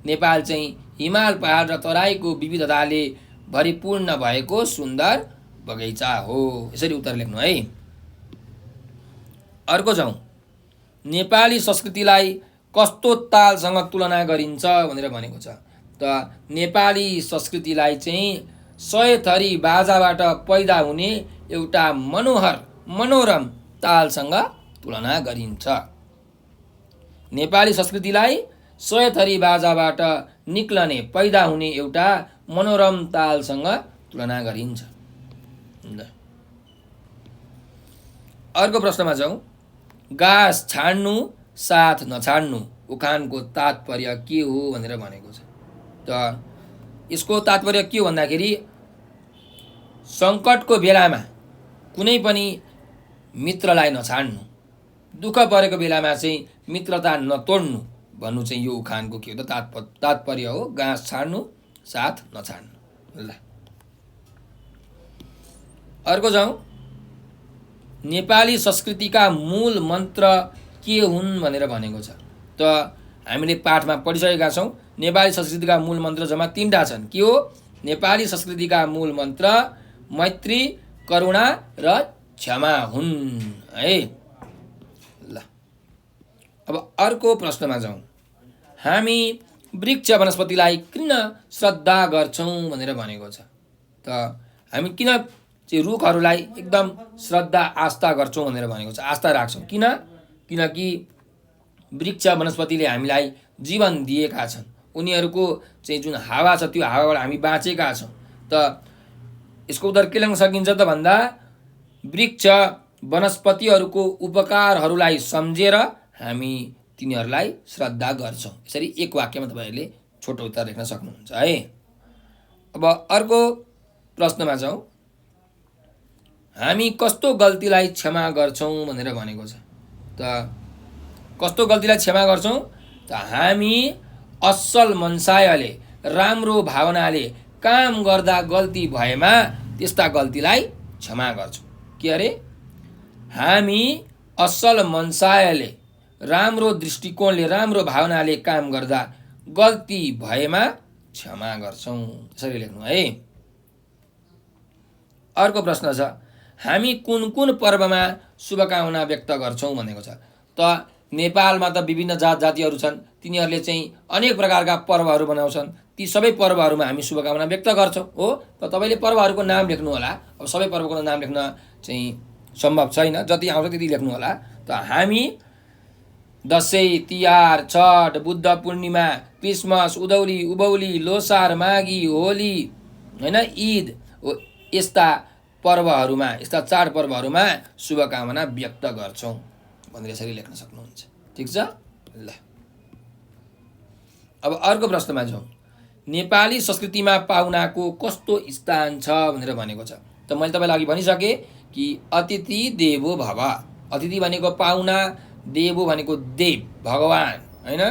नेपाल चाहिँ हिमाल पहाड र तराईको विविधताले भरिपूर्ण भएको सुन्दर बगैँचा हो। यसरी उत्तर लेख्नु है। अर्को जाउँ। नेपाली संस्कृतिलाई कस्तो तालसँग तुलना गरिन्छ भनेर भनेको छ। त नेपाली संस्कृतिलाई चाहिँ 100 थरी बाजाबाट पैदा हुने एउटा मनोरम तालसँग तुलना गरिन्छ। नेपाली संस्कृतिलाई 100 थरी बाजाबाट निक्लने पैदा हुने एउटा मनोरम तालसँग तुलना गरिन्छ। अर्को प्रश्नमा जाउँ। घाँस छाड्नु साथ नछाड्नु उखानको तात्पर्य के हो भनेर भनेको छ। त यसको तात्पर्य के हो भन्दाखेरि सङ्कटको बेलामा कुनै पनि मित्रलाई नछाड्नु, दुःख परेको बेलामा चाहिँ मित्रता नतोड्नु भन्नु चाहिँ यो उखानको के हो त तात्पर्य हो। घाँस छाड्नु साथ नछाड्नु। ल अर्को जाउँ। नेपाली संस्कृतिका मूल मन्त्र के हुन् भनेर भनेको छ। त हामीले पाठमा पढिसकेका छौँ। नेपाली संस्कृतिका मूल मन्त्र जम्मा 3टा छन्। के हो? नेपाली संस्कृतिका मूल मन्त्र मैत्री, करुणा र क्षमा हुन् है। ल अब अर्को प्रश्नमा जाउँ। हामी वृक्ष वनस्पतिलाई किन श्रद्धा गर्छौँ भनेर भनेको छ। त हामी किन चाहिँ रुखहरूलाई एकदम श्रद्धा आस्था गर्छौँ भनेर भनेको छ, आस्था राख्छौँ। किनकि वृक्ष वनस्पतिले हामीलाई जीवन दिएका छन्। उनीहरूको चाहिँ जुन हावा छ त्यो हावाबाट हामी बाँचेका छौँ। त यसको उत्तर के लेख्न सकिन्छ त भन्दा वृक्ष वनस्पतिहरूको उपकारहरूलाई सम्झेर हामी तिनीहरूलाई श्रद्धा गर्छौँ। यसरी 1 वाक्यमा तपाईँहरूले छोटो उत्तर लेख्न सक्नुहुन्छ है। अब अर्को प्रश्नमा जाउँ। हामी कस्तो गल्तीलाई क्षमा गर्छौँ भनेर भनेको छ। त कस्तो गल्तीलाई क्षमा गर्छौँ? त हामी असल मनसायले, राम्रो भावनाले काम गर्दा गल्ती भएमा त्यस्ता गल्तीलाई क्षमा गर्छौँ। के अरे? हामी असल मनसायले, राम्रो दृष्टिकोणले, राम्रो भावनाले काम गर्दा गल्ती भएमा क्षमा गर्छौँ। यसरी लेख्नु है। अर्को प्रश्न छ हामी कुन पर्वमा शुभकामना व्यक्त गर्छौँ भनेको छ। त नेपालमा त विभिन्न जात जातिहरू छन्। तिनीहरूले चाहिँ अनेक प्रकारका पर्वहरू मनाउँछन्। ती सबै पर्वहरूमा हामी शुभकामना व्यक्त गर्छौँ हो। त तपाईँले पर्वहरूको नाम लेख्नु होला। अब सबै पर्वको नाम लेख्न चाहिँ सम्भव छैन, जति आउँछ त्यति लेख्नु होला। त हामी दसैँ, तिहार, छठ, बुद्ध पूर्णिमा, क्रिसमस, उधौली, उभौली, लोसार, माघी, होली होइन, ईद यस्ता पर्वहरूमा, यस्ता चाडपर्वहरूमा शुभकामना व्यक्त गर्छौँ भनेर यसरी लेख्न सक्नुहुन्छ। ठिक छ ल। अब अर्को प्रश्नमा जाउँ। नेपाली संस्कृतिमा पाहुनाको कस्तो स्थान छ भनेर भनेको छ। त मैले तपाईँलाई अघि भनिसकेँ कि अतिथि देवो भव। अतिथि भनेको पाहुना, देवो भनेको देव, भगवान होइन।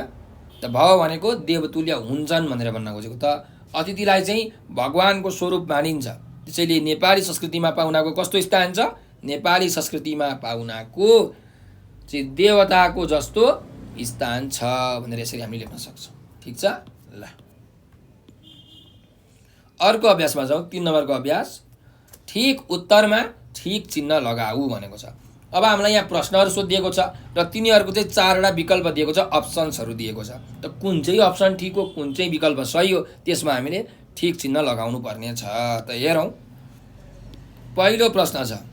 त भव भनेको देवतुल्य हुन्छन् भनेर भन्न खोजेको। त अतिथिलाई चाहिँ भगवानको स्वरूप मानिन्छ। त्यसैले नेपाली संस्कृतिमा पाहुनाको कस्तो स्थान छ? नेपाली संस्कृतिमा पाहुनाको चाहिँ देवताको जस्तो स्थान छ भनेर यसरी हामीले लेख्न सक्छौँ। ठिक छ ल। अर्को अभ्यासमा जाउँ। 3 नम्बरको अभ्यास। ठिक उत्तरमा ठिक चिन्ह लगाऊ भनेको छ। अब हामीलाई यहाँ प्रश्नहरू सोधिएको छ र तिनीहरूको चाहिँ 4वटा विकल्प दिएको छ, अप्सन्सहरू दिएको छ। त कुन चाहिँ अप्सन ठिक हो, कुन चाहिँ विकल्प सही हो, त्यसमा हामीले ठिक चिन्ह लगाउनु पर्ने छ। त हेरौँ, पहिलो प्रश्न छ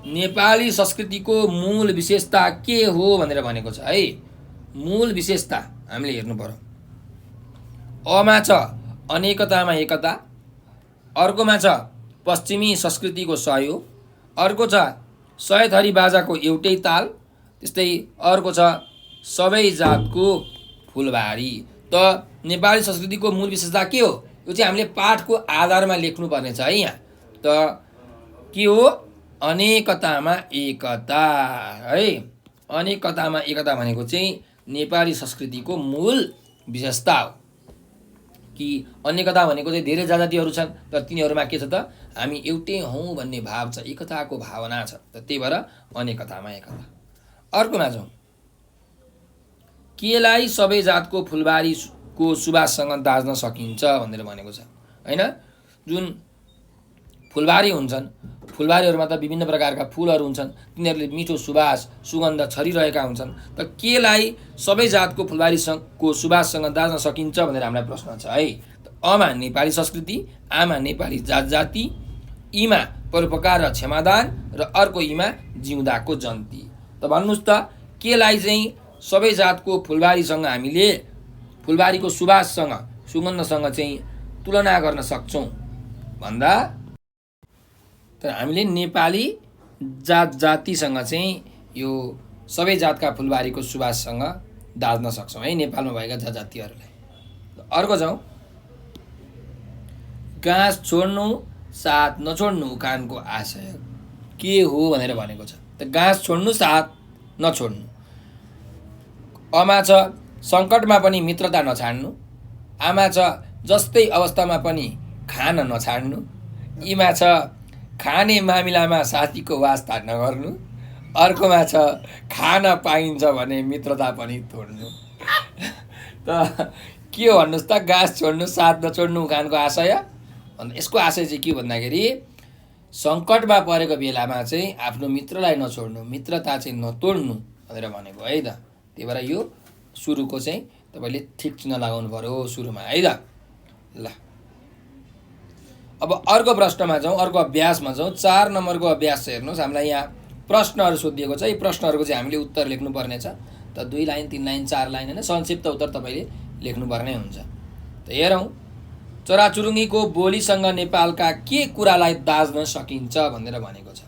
नेपाली संस्कृतिको मूल विशेषता के हो भनेर भनेको छ है। मूल विशेषता हामीले हेर्नु पर्यो। अमा छ अनेकतामा एकता, अर्कोमा छ पश्चिमी संस्कृतिको सहयोग, अर्को छ 100 थरी बाजाको एउटै ताल, त्यस्तै अर्को छ सबै जातको फुलबारी। त नेपाली संस्कृतिको मूल विशेषता के हो, यो चाहिँ हामीले पाठको आधारमा लेख्नुपर्ने छ है। यहाँ त के हो, अनेकतामा एकता है। अनेकतामा एकता भनेको चाहिँ नेपाली संस्कृतिको मूल विशेषता हो कि अनेकता भनेको चाहिँ धेरै जातिहरू छन् तर तिनीहरूमा के छ त, हामी एउटै हौँ भन्ने भाव छ, एकताको भावना छ। त त्यही भएर अनेकतामा एकता। अर्कोमा जाउँ, केलाई सबै जातको फुलबारीको सुवाससँग दाज्न सकिन्छ भनेर भनेको छ हैन। जुन फुलबारी हुन्छन्, फुलबारीहरूमा त विभिन्न प्रकारका फुलहरू हुन्छन्, तिनीहरूले मिठो सुवास सुगन्ध छरिरहेका हुन्छन्। त केलाई सबै जातको फुलबारीको सुवाससँग दाज्न सकिन्छ भनेर हामीलाई प्रश्न छ है। अमा नेपाली संस्कृति, आमा नेपाली जात जाति, इमा परोपकार र क्षमादान र अर्को इमा जिउँदाको जन्ती। त भन्नुहोस् त केलाई चाहिँ सबै जातको फुलबारीसँग हामीले फुलबारीको सुवाससँग सुगन्धसँग चाहिँ तुलना गर्न सक्छौँ भन्दा तर हामीले नेपाली जात जातिसँग चाहिँ यो सबै जातका फुलबारीको सुवाससँग दाज्न सक्छौँ है, नेपालमा भएका जात जातिहरूलाई। अर्को जाउँ, गाँस छोड्नु साथ नछोड्नु उखानको आशय के हो भनेर भनेको छ। त गाँस छोड्नु साथ नछोड्नु। अमा छ सङ्कटमा पनि मित्रता नछाड्नु, आमा छ जस्तै अवस्थामा पनि खान नछाड्नु, इमा छ खाने मामिलामा साथीको वास्ता नगर्नु, अर्कोमा छ खान पाइन्छ भने मित्रता पनि तोड्नु। त के हो भन्नुहोस् त, गाँस छोड्नु साथ नछोड्नु उखानको आशय। यसको आशय चाहिँ के भन्दाखेरि सङ्कटमा परेको बेलामा चाहिँ आफ्नो मित्रलाई नछोड्नु, मित्रता चाहिँ नतोड्नु भनेर भनेको है त। त्यही भएर यो सुरुको चाहिँ तपाईँले ठिक चिन्ह लगाउनु पर्यो सुरुमा है त। ल अब अर्को प्रश्नमा जाउँ, अर्को अभ्यासमा जाउँ। 4 नम्बरको अभ्यास चाहिँ हेर्नुहोस्, हामीलाई यहाँ प्रश्नहरू सोधिएको छ। यी प्रश्नहरूको चाहिँ हामीले उत्तर लेख्नुपर्ने छ। त 2 लाइन 3 लाइन 4 लाइन होइन, संक्षिप्त उत्तर तपाईँले लेख्नुपर्ने हुन्छ। त हेरौँ, चराचुरुङ्गीको बोलीसँग नेपालका के कुरालाई दाज्न सकिन्छ भनेर भनेको छ।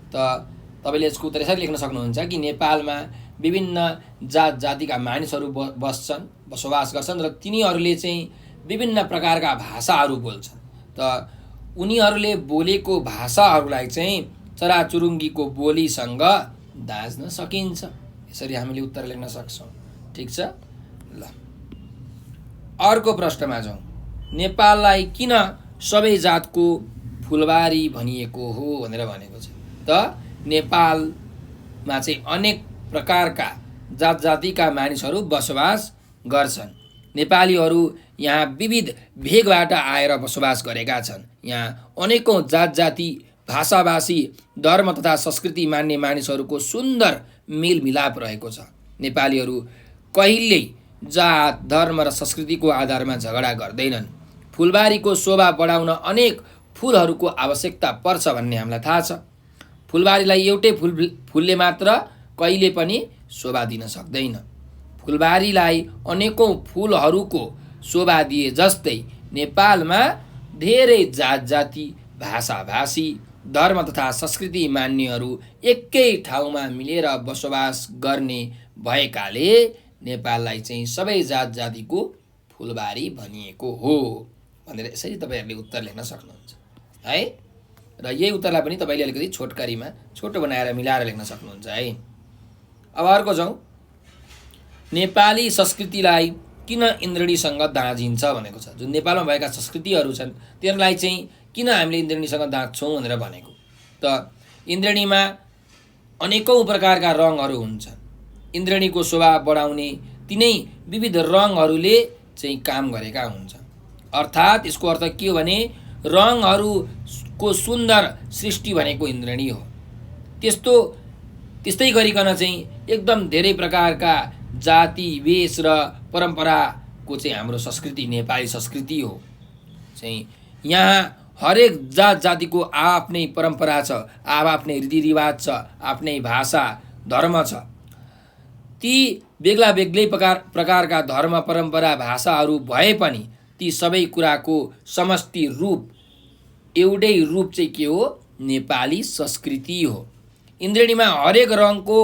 त तपाईँले यसको उत्तर यसरी लेख्न सक्नुहुन्छ कि नेपालमा विभिन्न जात जातिका मानिसहरू बसोबास गर्छन् र तिनीहरूले चाहिँ विभिन्न प्रकारका भाषाहरू बोल्छन्। त उनीहरूले बोलेको भाषाहरूलाई चाहिँ चराचुरुङ्गीको बोलीसँग दाज्न सकिन्छ। यसरी हामीले उत्तर लेख्न सक्छौँ। ठिक छ। ल अर्को प्रश्नमा जाउँ, नेपाललाई किन सबै जातको फुलबारी भनिएको हो भनेर भनेको छ। त नेपालमा चाहिँ अनेक प्रकारका जात जातिका मानिसहरू बसोबास गर्छन्। नेपालीहरू यहाँ विविध भेगबाट आएर बसोबास गरेका छन्। यहाँ अनेकौँ जात जाति, भाषाभाषी, धर्म तथा संस्कृति मान्ने मानिसहरूको सुन्दर मेलमिलाप रहेको छ। नेपालीहरू कहिल्यै जात, धर्म र संस्कृतिको आधारमा झगडा गर्दैनन्। फुलबारीको शोभा बढाउन अनेक फुलहरूको आवश्यकता पर्छ भन्ने हामीलाई थाहा छ। फुलबारीलाई एउटै फुलले मात्र कहिले पनि शोभा दिन सक्दैन। फुलबारीलाई अनेकौँ फुलहरूको शोभा दिए जस्तै नेपालमा धेरै जात जाति, भाषाभाषी, धर्म तथा संस्कृति मान्नेहरू एकै ठाउँमा मिलेर बसोबास गर्ने भएकाले नेपाललाई चाहिँ सबै जात जातिको फुलबारी भनिएको हो भनेर यसरी तपाईँहरूले उत्तर लेख्न सक्नुहुन्छ है। र यही उत्तरलाई पनि तपाईँले अलिकति छोटकरीमा छोटो बनाएर मिलाएर लेख्न सक्नुहुन्छ है। अब अर्को जाउँ, नेपाली संस्कृतिलाई किन इन्द्रणीसँग दाँजिन्छ भनेको छ। जुन नेपालमा भएका संस्कृतिहरू छन् तिनीहरूलाई चाहिँ किन हामीले इन्द्रणीसँग दाँच्छौँ भनेर भनेको। त इन्द्रणीमा अनेकौँ प्रकारका रङहरू हुन्छन्। इन्द्रणीको शोभा बढाउने तिनै विविध रङहरूले चाहिँ काम गरेका हुन्छन्। अर्थात् यसको अर्थ के हो भने रङहरू को सुन्दर सृष्टि भनेको इन्द्रेणी हो। त्यस्तै गरिकन चाहिँ एकदम धेरै प्रकारका जाति वेश र परम्पराको चाहिँ हाम्रो संस्कृति नेपाली संस्कृति हो। चाहिँ यहाँ हरेक जात जातिको आफ्नै परम्परा छ, आफ्नै रीतिरिवाज छ, आफ्नै भाषा धर्म छ। ती बेग्ला बेग्लै प्रकारका धर्म परम्परा भाषाहरू भए पनि ती सबै कुराको समष्टि रूप एउटै रूप चाहिँ के हो? नेपाली संस्कृति हो। इन्द्रेणीमा हरेक रङको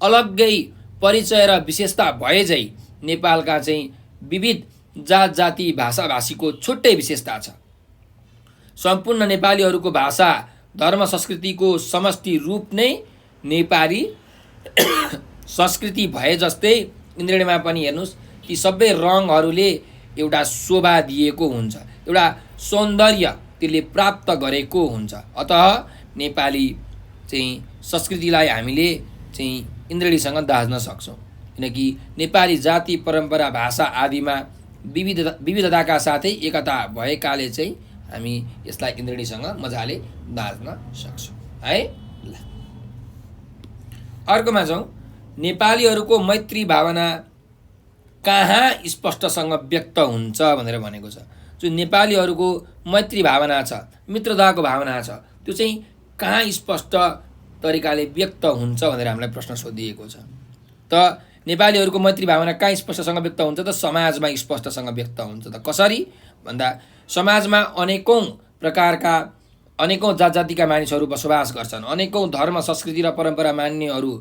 अलग्गै परिचय र विशेषता भएझै नेपालका चाहिँ विविध जात जाति भाषा भाषीको छुट्टै विशेषता छ। सम्पूर्ण नेपालीहरूको भाषा धर्म संस्कृतिको समष्टि रूप नै नेपाली संस्कृति भए जस्तै इन्द्रेणीमा पनि हेर्नुहोस् ती सबै रङहरूले एउटा शोभा दिएको हुन्छ, एउटा सौन्दर्य त्यसले प्राप्त गरेको हुन्छ। अतः नेपाली चाहिँ संस्कृतिलाई हामीले चाहिँ इन्द्रेणीसँग दाँच्न सक्छौँ, किनकि नेपाली जाति परम्परा भाषा आदिमा विविधताका साथै एकता भएकाले चाहिँ हामी यसलाई इन्द्रेणीसँग मजाले दाँच्न सक्छौँ है। ल अर्कोमा जाउँ। नेपालीहरूको मैत्री भावना कहाँ स्पष्टसँग व्यक्त हुन्छ भनेर भनेको छ। जो नेपालीहरूको मैत्री भावना छ, मित्रताको भावना छ, त्यो चाहिँ कहाँ स्पष्ट तरिकाले व्यक्त हुन्छ भनेर हामीलाई प्रश्न सोधिएको छ। त नेपालीहरूको मैत्री भावना कहाँ स्पष्टसँग व्यक्त हुन्छ? त समाजमा स्पष्टसँग व्यक्त हुन्छ। त कसरी भन्दा समाजमा अनेकौँ प्रकारका अनेकौँ जात जातिका मानिसहरू बसोबास गर्छन्, अनेकौँ धर्म संस्कृति र परम्परा मान्नेहरू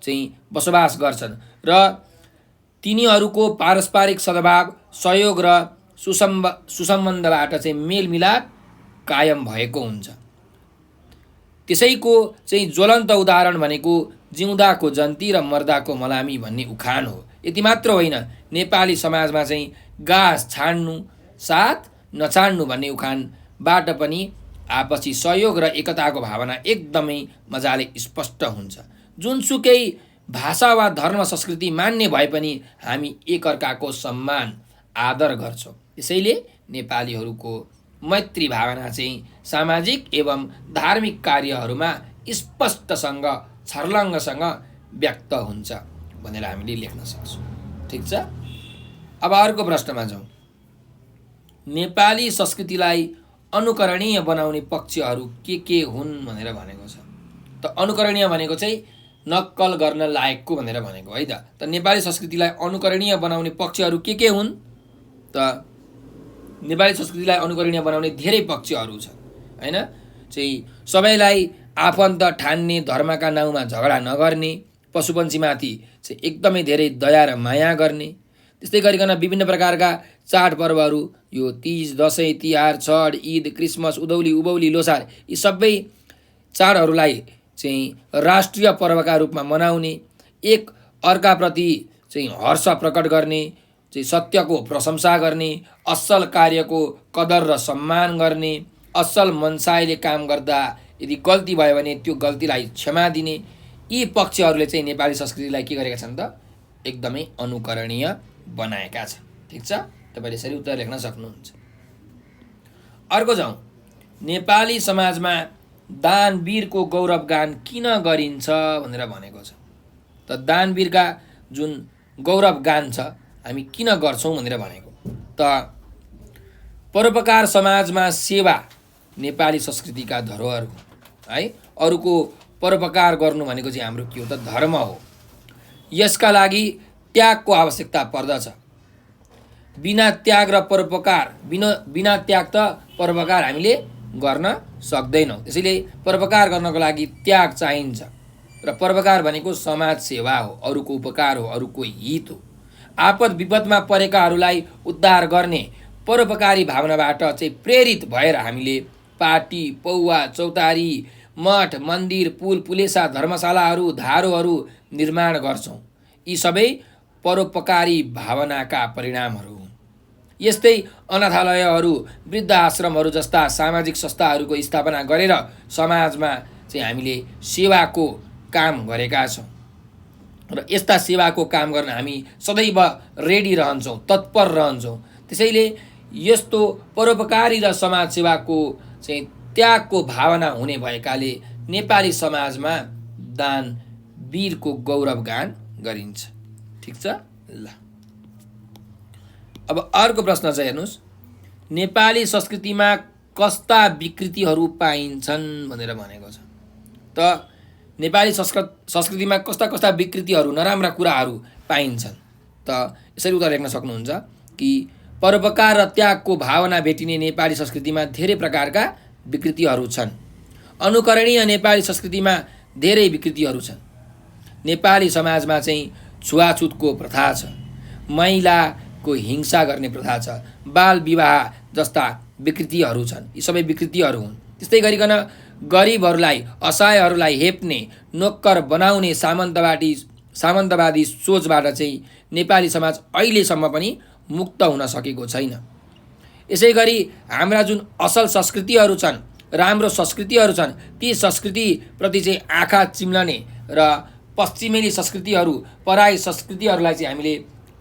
चाहिँ बसोबास गर्छन् र तिनीहरूको पारस्परिक सद्भाव सहयोग र सुसम्बन्धबाट चाहिँ मेलमिलाप कायम भएको हुन्छ। त्यसैको चाहिँ ज्वलन्त उदाहरण भनेको जिउँदाको जन्ती र मर्दाको मलामी भन्ने उखान हो। यति मात्र होइन, नेपाली समाजमा चाहिँ गाँस छाड्नु साथ नछाड्नु भन्ने उखानबाट पनि आपसी सहयोग र एकताको भावना एकदमै मजाले स्पष्ट हुन्छ। जुनसुकै भाषा वा धर्म संस्कृति मान्ने भए पनि हामी एकअर्काको सम्मान आदर गर्छौँ। त्यसैले नेपालीहरूको मैत्री भावना चाहिँ सामाजिक एवं धार्मिक कार्यहरूमा स्पष्टसँग छर्लङ्गसँग व्यक्त हुन्छ भनेर हामीले लेख्न सक्छौँ। ठिक छ। अब अर्को प्रश्नमा जाउँ। नेपाली संस्कृतिलाई अनुकरणीय बनाउने पक्षहरू के हुन् भनेर भनेको छ। त अनुकरणीय भनेको चाहिँ नक्कल गर्न लायकको भनेर भनेको है त नेपाली संस्कृतिलाई अनुकरणीय बनाउने पक्षहरू के हुन्? त नेपाली संस्कृतिलाई अनुकरणीय बनाउने धेरै पक्षहरू छन् हैन। चाहिँ सबैलाई आफन्त ठान्ने, धर्मका नाउँमा झगडा नगर्ने, पशुपन्छीमाथि चाहिँ एकदमै धेरै दया र माया गर्ने, त्यस्तै गरिकन विभिन्न प्रकारका चाडपर्वहरू यो तीज, दसैँ, तिहार, छठ, ईद, क्रिसमस, उधौली, उभौली, लोसार यी सबै चाडहरूलाई चाहिँ राष्ट्रिय पर्वका रूपमा मनाउने, एक अर्काप्रति चाहिँ हर्ष प्रकट गर्ने, चाहिँ सत्यको प्रशंसा गर्ने, असल कार्यको कदर र सम्मान गर्ने, असल मनसायले काम गर्दा यदि गल्ती भयो भने त्यो गल्तीलाई क्षमा दिने, यी पक्षहरूले चाहिँ नेपाली संस्कृतिलाई के गरेका छन् त एकदमै अनुकरणीय बनाएका छन्। ठिक छ। तपाईले यसरी उत्तर लेख्न सक्नुहुन्छ। अर्को जाउँ। नेपाली समाजमा दानवीरको गौरवगान किन गरिन्छ भनेर भनेको छ। त दानवीरका जुन गौरवगान छ हामी किन गर्छौं भनेर भनेको। त परोपकार समाजमा सेवा नेपाली संस्कृतिका धरोहर हो है। अरूको परोपकार गर्नु भनेको चाहिँ हाम्रो के हो त धर्म हो। यसका लागि त्यागको आवश्यकता पर्दछ। बिना त्याग र परोपकार बिना त्याग त परोपकार हामीले गर्न सक्दैनौँ। त्यसैले परोपकार गर्नको लागि त्याग चाहिन्छ र परोपकार भनेको समाज सेवा हो, अरूको उपकार हो, अरूको हित हो। आपद विपदमा परेकाहरूलाई उद्धार गर्ने परोपकारी भावनाबाट चाहिँ प्रेरित भएर हामीले पाटी, पौवा, चौतारी, मठ, मन्दिर, पुल, पुलेसा, धर्मशालाहरू, धारोहरू निर्माण गर्छौँ। यी सबै परोपकारी भावनाका परिणामहरू हुन्। यस्तै अनाथालयहरू, वृद्ध आश्रमहरू जस्ता सामाजिक संस्थाहरूको स्थापना गरेर समाजमा चाहिँ हामीले सेवाको काम गरेका छौँ र यस्ता सेवाको काम गर्न हामी सदैव रेडी रहन्छौँ, तत्पर रहन्छौँ। त्यसैले यस्तो परोपकारी र समाज सेवाको चाहिँ त्यागको भावना हुने भएकाले नेपाली समाजमा दान वीरको गौरवगान गरिन्छ। ठिक छ ल। अब अर्को प्रश्न छ हेर्नुहोस्, नेपाली संस्कृतिमा कस्ता विकृतिहरू पाइन्छन् भनेर भनेको छ। त नेपाली संस्कृतिमा कस्ता कस्ता विकृतिहरू, नराम्रा कुराहरू पाइन्छन्? त यसरी उत्तर लेख्न सक्नुहुन्छ कि परोपकार र त्यागको भावना भेटिने नेपाली संस्कृतिमा धेरै प्रकारका विकृतिहरू छन्। अनुकरणीय नेपाली संस्कृतिमा धेरै विकृतिहरू छन्। नेपाली समाजमा चाहिँ छुवाछुतको प्रथा छ, महिलाको हिंसा गर्ने प्रथा छ, बाल विवाह जस्ता विकृतिहरू छन्। यी सबै विकृतिहरू हुन्। त्यस्तै गरिकन गरिबहरूलाई, असहायहरूलाई हेप्ने, नोक्कर बनाउने सामन्तवादी सोचबाट चाहिँ नेपाली समाज अहिलेसम्म पनि मुक्त हुन सकेको छैन। यसै गरी हाम्रा जुन असल संस्कृतिहरू छन्, राम्रो संस्कृतिहरू छन्, ती संस्कृतिप्रति चाहिँ आँखा चिम्लने र पश्चिमेली संस्कृतिहरू, पराई संस्कृतिहरूलाई चाहिँ हामीले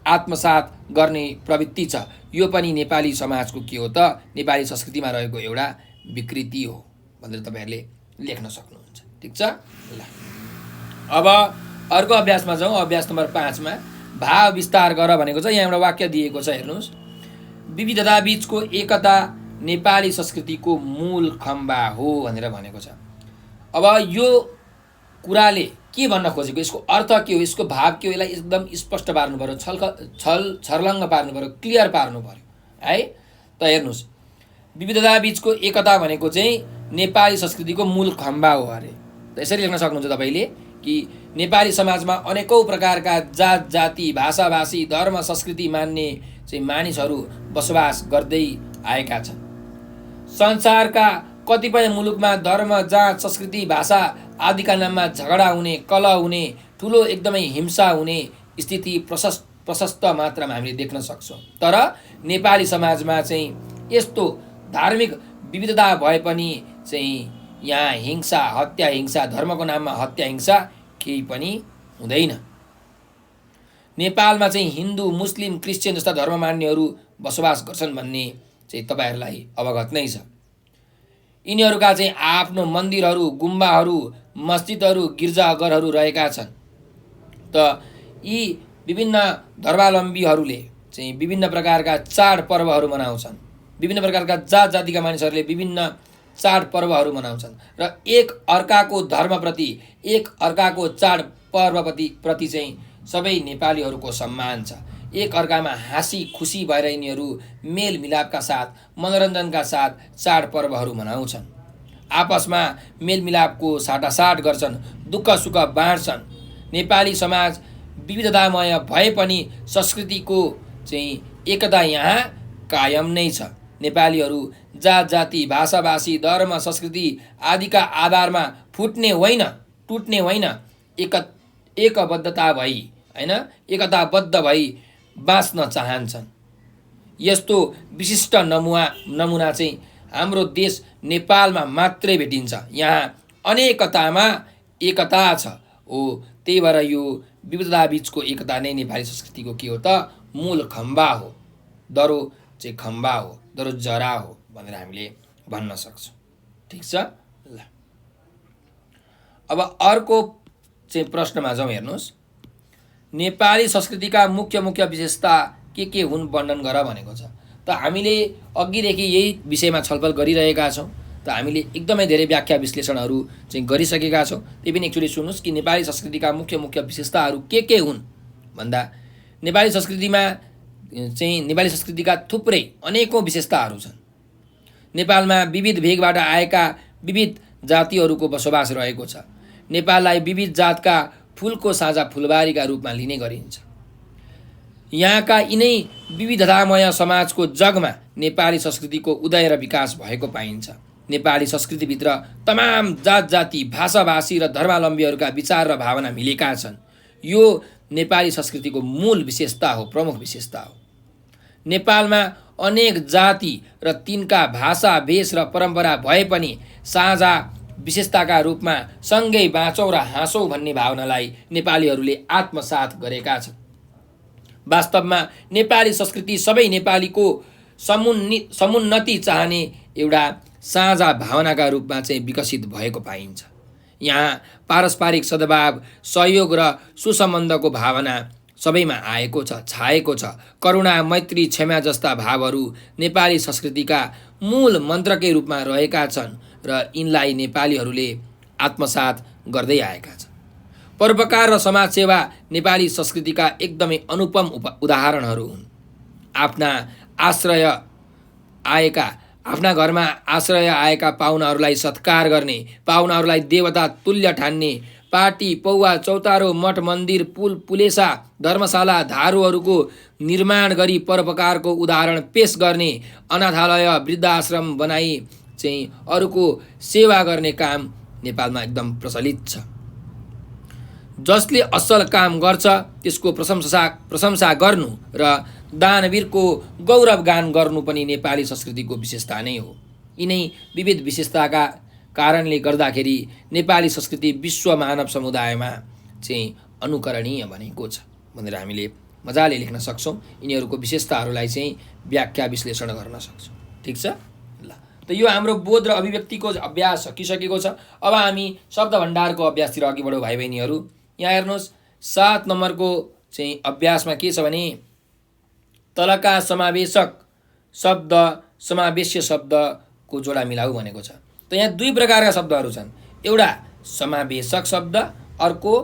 आत्मसात गर्ने प्रवृत्ति छ। यो पनि नेपाली समाजको के हो त, नेपाली संस्कृतिमा रहेको एउटा विकृति हो भनेर तपाईहरूले लेख्न सक्नुहुन्छ। ठिक छ ल। अब अर्को अभ्यासमा जाउँ। अभ्यास नम्बर 5 मा भाव विस्तार गर भनेको छ। यहाँ एउटा वाक्य दिएको छ हेर्नुहोस्, विविधता बीचको एकता नेपाली संस्कृतिको मूल खम्बा हो भनेर भनेको छ। अब यो कुराले के भन्न खोजेको, यसको अर्थ के हो, यसको भाव के हो, यसलाई एकदम स्पष्ट पार्नु पर्यो, छर्लङ्ग पार्नु पर्यो, क्लियर पार्नु पर्यो है। त हेर्नुहोस्, विविधता बीचको एकता भनेको चाहिँ नेपाली संस्कृतिको मूल खम्बा हो अरे। त यसरी लेख्न सक्नुहुन्छ तपाईँले कि नेपाली समाजमा अनेकौं प्रकारका जात जाति, भाषा भाषी, धर्म संस्कृति मान्ने चाहिँ मानिसहरू बसोबास गर्दै आएका छन्। संसारका कतिपय मुलुकमा धर्म, जात, संस्कृति, भाषा आदिका नाममा झगडा हुने, कलह हुने, ठुलो एकदमै हिंसा हुने स्थिति प्रशस्त मात्रामा हामीले देख्न सक्छौँ। तर नेपाली समाजमा चाहिँ यस्तो धार्मिक विविधता भए पनि चाहिँ यहाँ हिंसा, हत्या हिंसा, धर्मको नाममा हत्या हिंसा केही पनि हुँदैन। नेपालमा चाहिँ हिन्दू, मुस्लिम, क्रिस्चियन जस्ता धर्म मान्नेहरू बसोबास गर्छन् भन्ने चाहिँ तपाईहरूलाई अवगत नै छ। यिनीहरूका चाहिँ आफ्नो मन्दिरहरू, गुम्बाहरू, मस्जिदहरू, गिर्जाघरहरू रहेका छन्। त यी विभिन्न धर्मावलम्बीहरूले चाहिँ विभिन्न प्रकारका चाडपर्वहरू मनाउँछन्। विभिन्न प्रकारका जात जातिका मानिसहरूले विभिन्न चाडपर्वहरू मनाउँछन् र एक अर्काको धर्मप्रति, एक अर्काको चाडपर्वप्रति चाहिँ सबै नेपालीहरूको सम्मान छ। एक अर्कामा हाँसी खुसी भएर यिनीहरू मेलमिलापका साथ, मनोरञ्जनका साथ चाडपर्वहरू मनाउँछन्। आपसमा मेलमिलापको साटासाट गर्छन्, दुःख सुख बाँड्छन्। नेपाली समाज विविधतामय भए पनि संस्कृतिको चाहिँ एकता यहाँ कायम नै छ। नेपालीहरू जात जाति, भाषा भाषी, धर्म, संस्कृति आदिका आधारमा फुट्ने होइन, टुट्ने होइन, एकबद्धता भई हैन, एकताबद्ध भई बाँच्न चाहन्छन्। यस्तो विशिष्ट नमुना चाहिँ हाम्रो देश नेपालमा मात्रै भेटिन्छ। यहाँ अनेकतामा एकता छ हो। त्यही भएर यो विविधता बीचको एकता नै नेपाली संस्कृतिको के हो त, मूल खम्बा हो, दरो चाहिँ खम्बा हो, दरो जरा हो भनेर हामीले भन्न सक्छौँ। ठिक छ ल। अब अर्को चाहिँ प्रश्नमा जाउँ। हेर्नुहोस्, नेपाली संस्कृतिका मुख्य मुख्य विशेषता के हुन् वर्णन गर भनेको छ। त हामीले अघिदेखि यही विषयमा छलफल गरिरहेका छौँ। त हामीले एकदमै धेरै व्याख्या विश्लेषणहरू चाहिँ गरिसकेका छौँ। त्यही पनि एकचोटि सुन्नुहोस् कि नेपाली संस्कृतिका मुख्य मुख्य विशेषताहरू के हुन् भन्दा, नेपाली संस्कृतिका थुप्रै अनेकौं विशेषताहरू छन्। नेपालमा विविध भेगबाट आएका विविध जातिहरूको बसोबास रहेको छ। नेपाललाई विविध जातका फुलको साझा फुलबारीका रूपमा लिने गरिन्छ। यहाँका यिनै विविधतामय समाजको जगमा नेपाली संस्कृतिको उदय र विकास भएको पाइन्छ। नेपाली संस्कृतिभित्र तमाम जात जाति, भाषा भाषी र धर्मावलम्बीहरूका विचार र भावना मिलेका छन्। यो नेपाली संस्कृतिको मूल विशेषता हो, प्रमुख विशेषता हो। नेपालमा अनेक जाति र तिनका भाषा, भेष र परम्परा भए पनि साझा विशेषताका रूपमा सँगै बाँचौँ र हाँसौँ भन्ने भावनालाई नेपालीहरूले आत्मसात गरेका छन्। वास्तवमा नेपाली संस्कृति सबै नेपालीको समुन्नति चाहने एउटा साझा भावनाका रूपमा चाहिँ विकसित भएको पाइन्छ। यहाँ पारस्परिक सद्भाव, सहयोग र सुसम्बन्धको भावना सबैमा आएको छ, छाएको छ। करुणा, मैत्री, क्षमा जस्ता भावहरू नेपाली संस्कृतिका मूल मन्त्रकै रूपमा रहेका छन् र यिनलाई नेपालीहरूले आत्मसात गर्दै आएका छन्। परोपकार र समाजसेवा नेपाली संस्कृतिका एकदमै अनुपम उदाहरणहरू हुन्। आफ्ना घरमा आश्रय आएका पाहुनाहरूलाई सत्कार गर्ने, पाहुनाहरूलाई देवता तुल्य ठान्ने, पार्टी, पौवा, चौतारो, मठ, मन्दिर, पुल, पुलेसा, धर्मशाला, धारूहरूको निर्माण गरी परोपकारको उदाहरण पेश गर्ने, अनाथालय, वृद्धाश्रम बनाई चाहिँ अरूको सेवा गर्ने काम नेपालमा एकदम प्रचलित छ। जसले असल काम गर्छ त्यसको प्रशंसा गर्नु र दानवीरको गौरवगान गर्नु पनि नेपाली संस्कृतिको विशेषता नै हो। यिनै विविध विशेषताका कारणले गर्दाखेरि नेपाली संस्कृति विश्व मानव समुदायमा चाहिँ अनुकरणीय बनेको छ भनेर हामीले मजाले लेख्न सक्छौँ। यिनीहरूको विशेषताहरूलाई चाहिँ व्याख्या विश्लेषण गर्न सक्छौँ। ठिक छ ल, त यो हाम्रो बोध र अभिव्यक्तिको अभ्यास सकिसकेको छ। अब हामी शब्द भण्डारको अभ्यासतिर अघि बढौँ भाइ बहिनीहरू। यहाँ हेर्नुहोस् 7 नम्बरको चाहिँ अभ्यासमा के छ भने तलका समावेशक शब्द समावेश्य शब्दको जोडा मिलाऊ भनेको छ। त यहाँ 2 प्रकारका शब्दहरू छन्, एउटा समावेशक शब्द, अर्को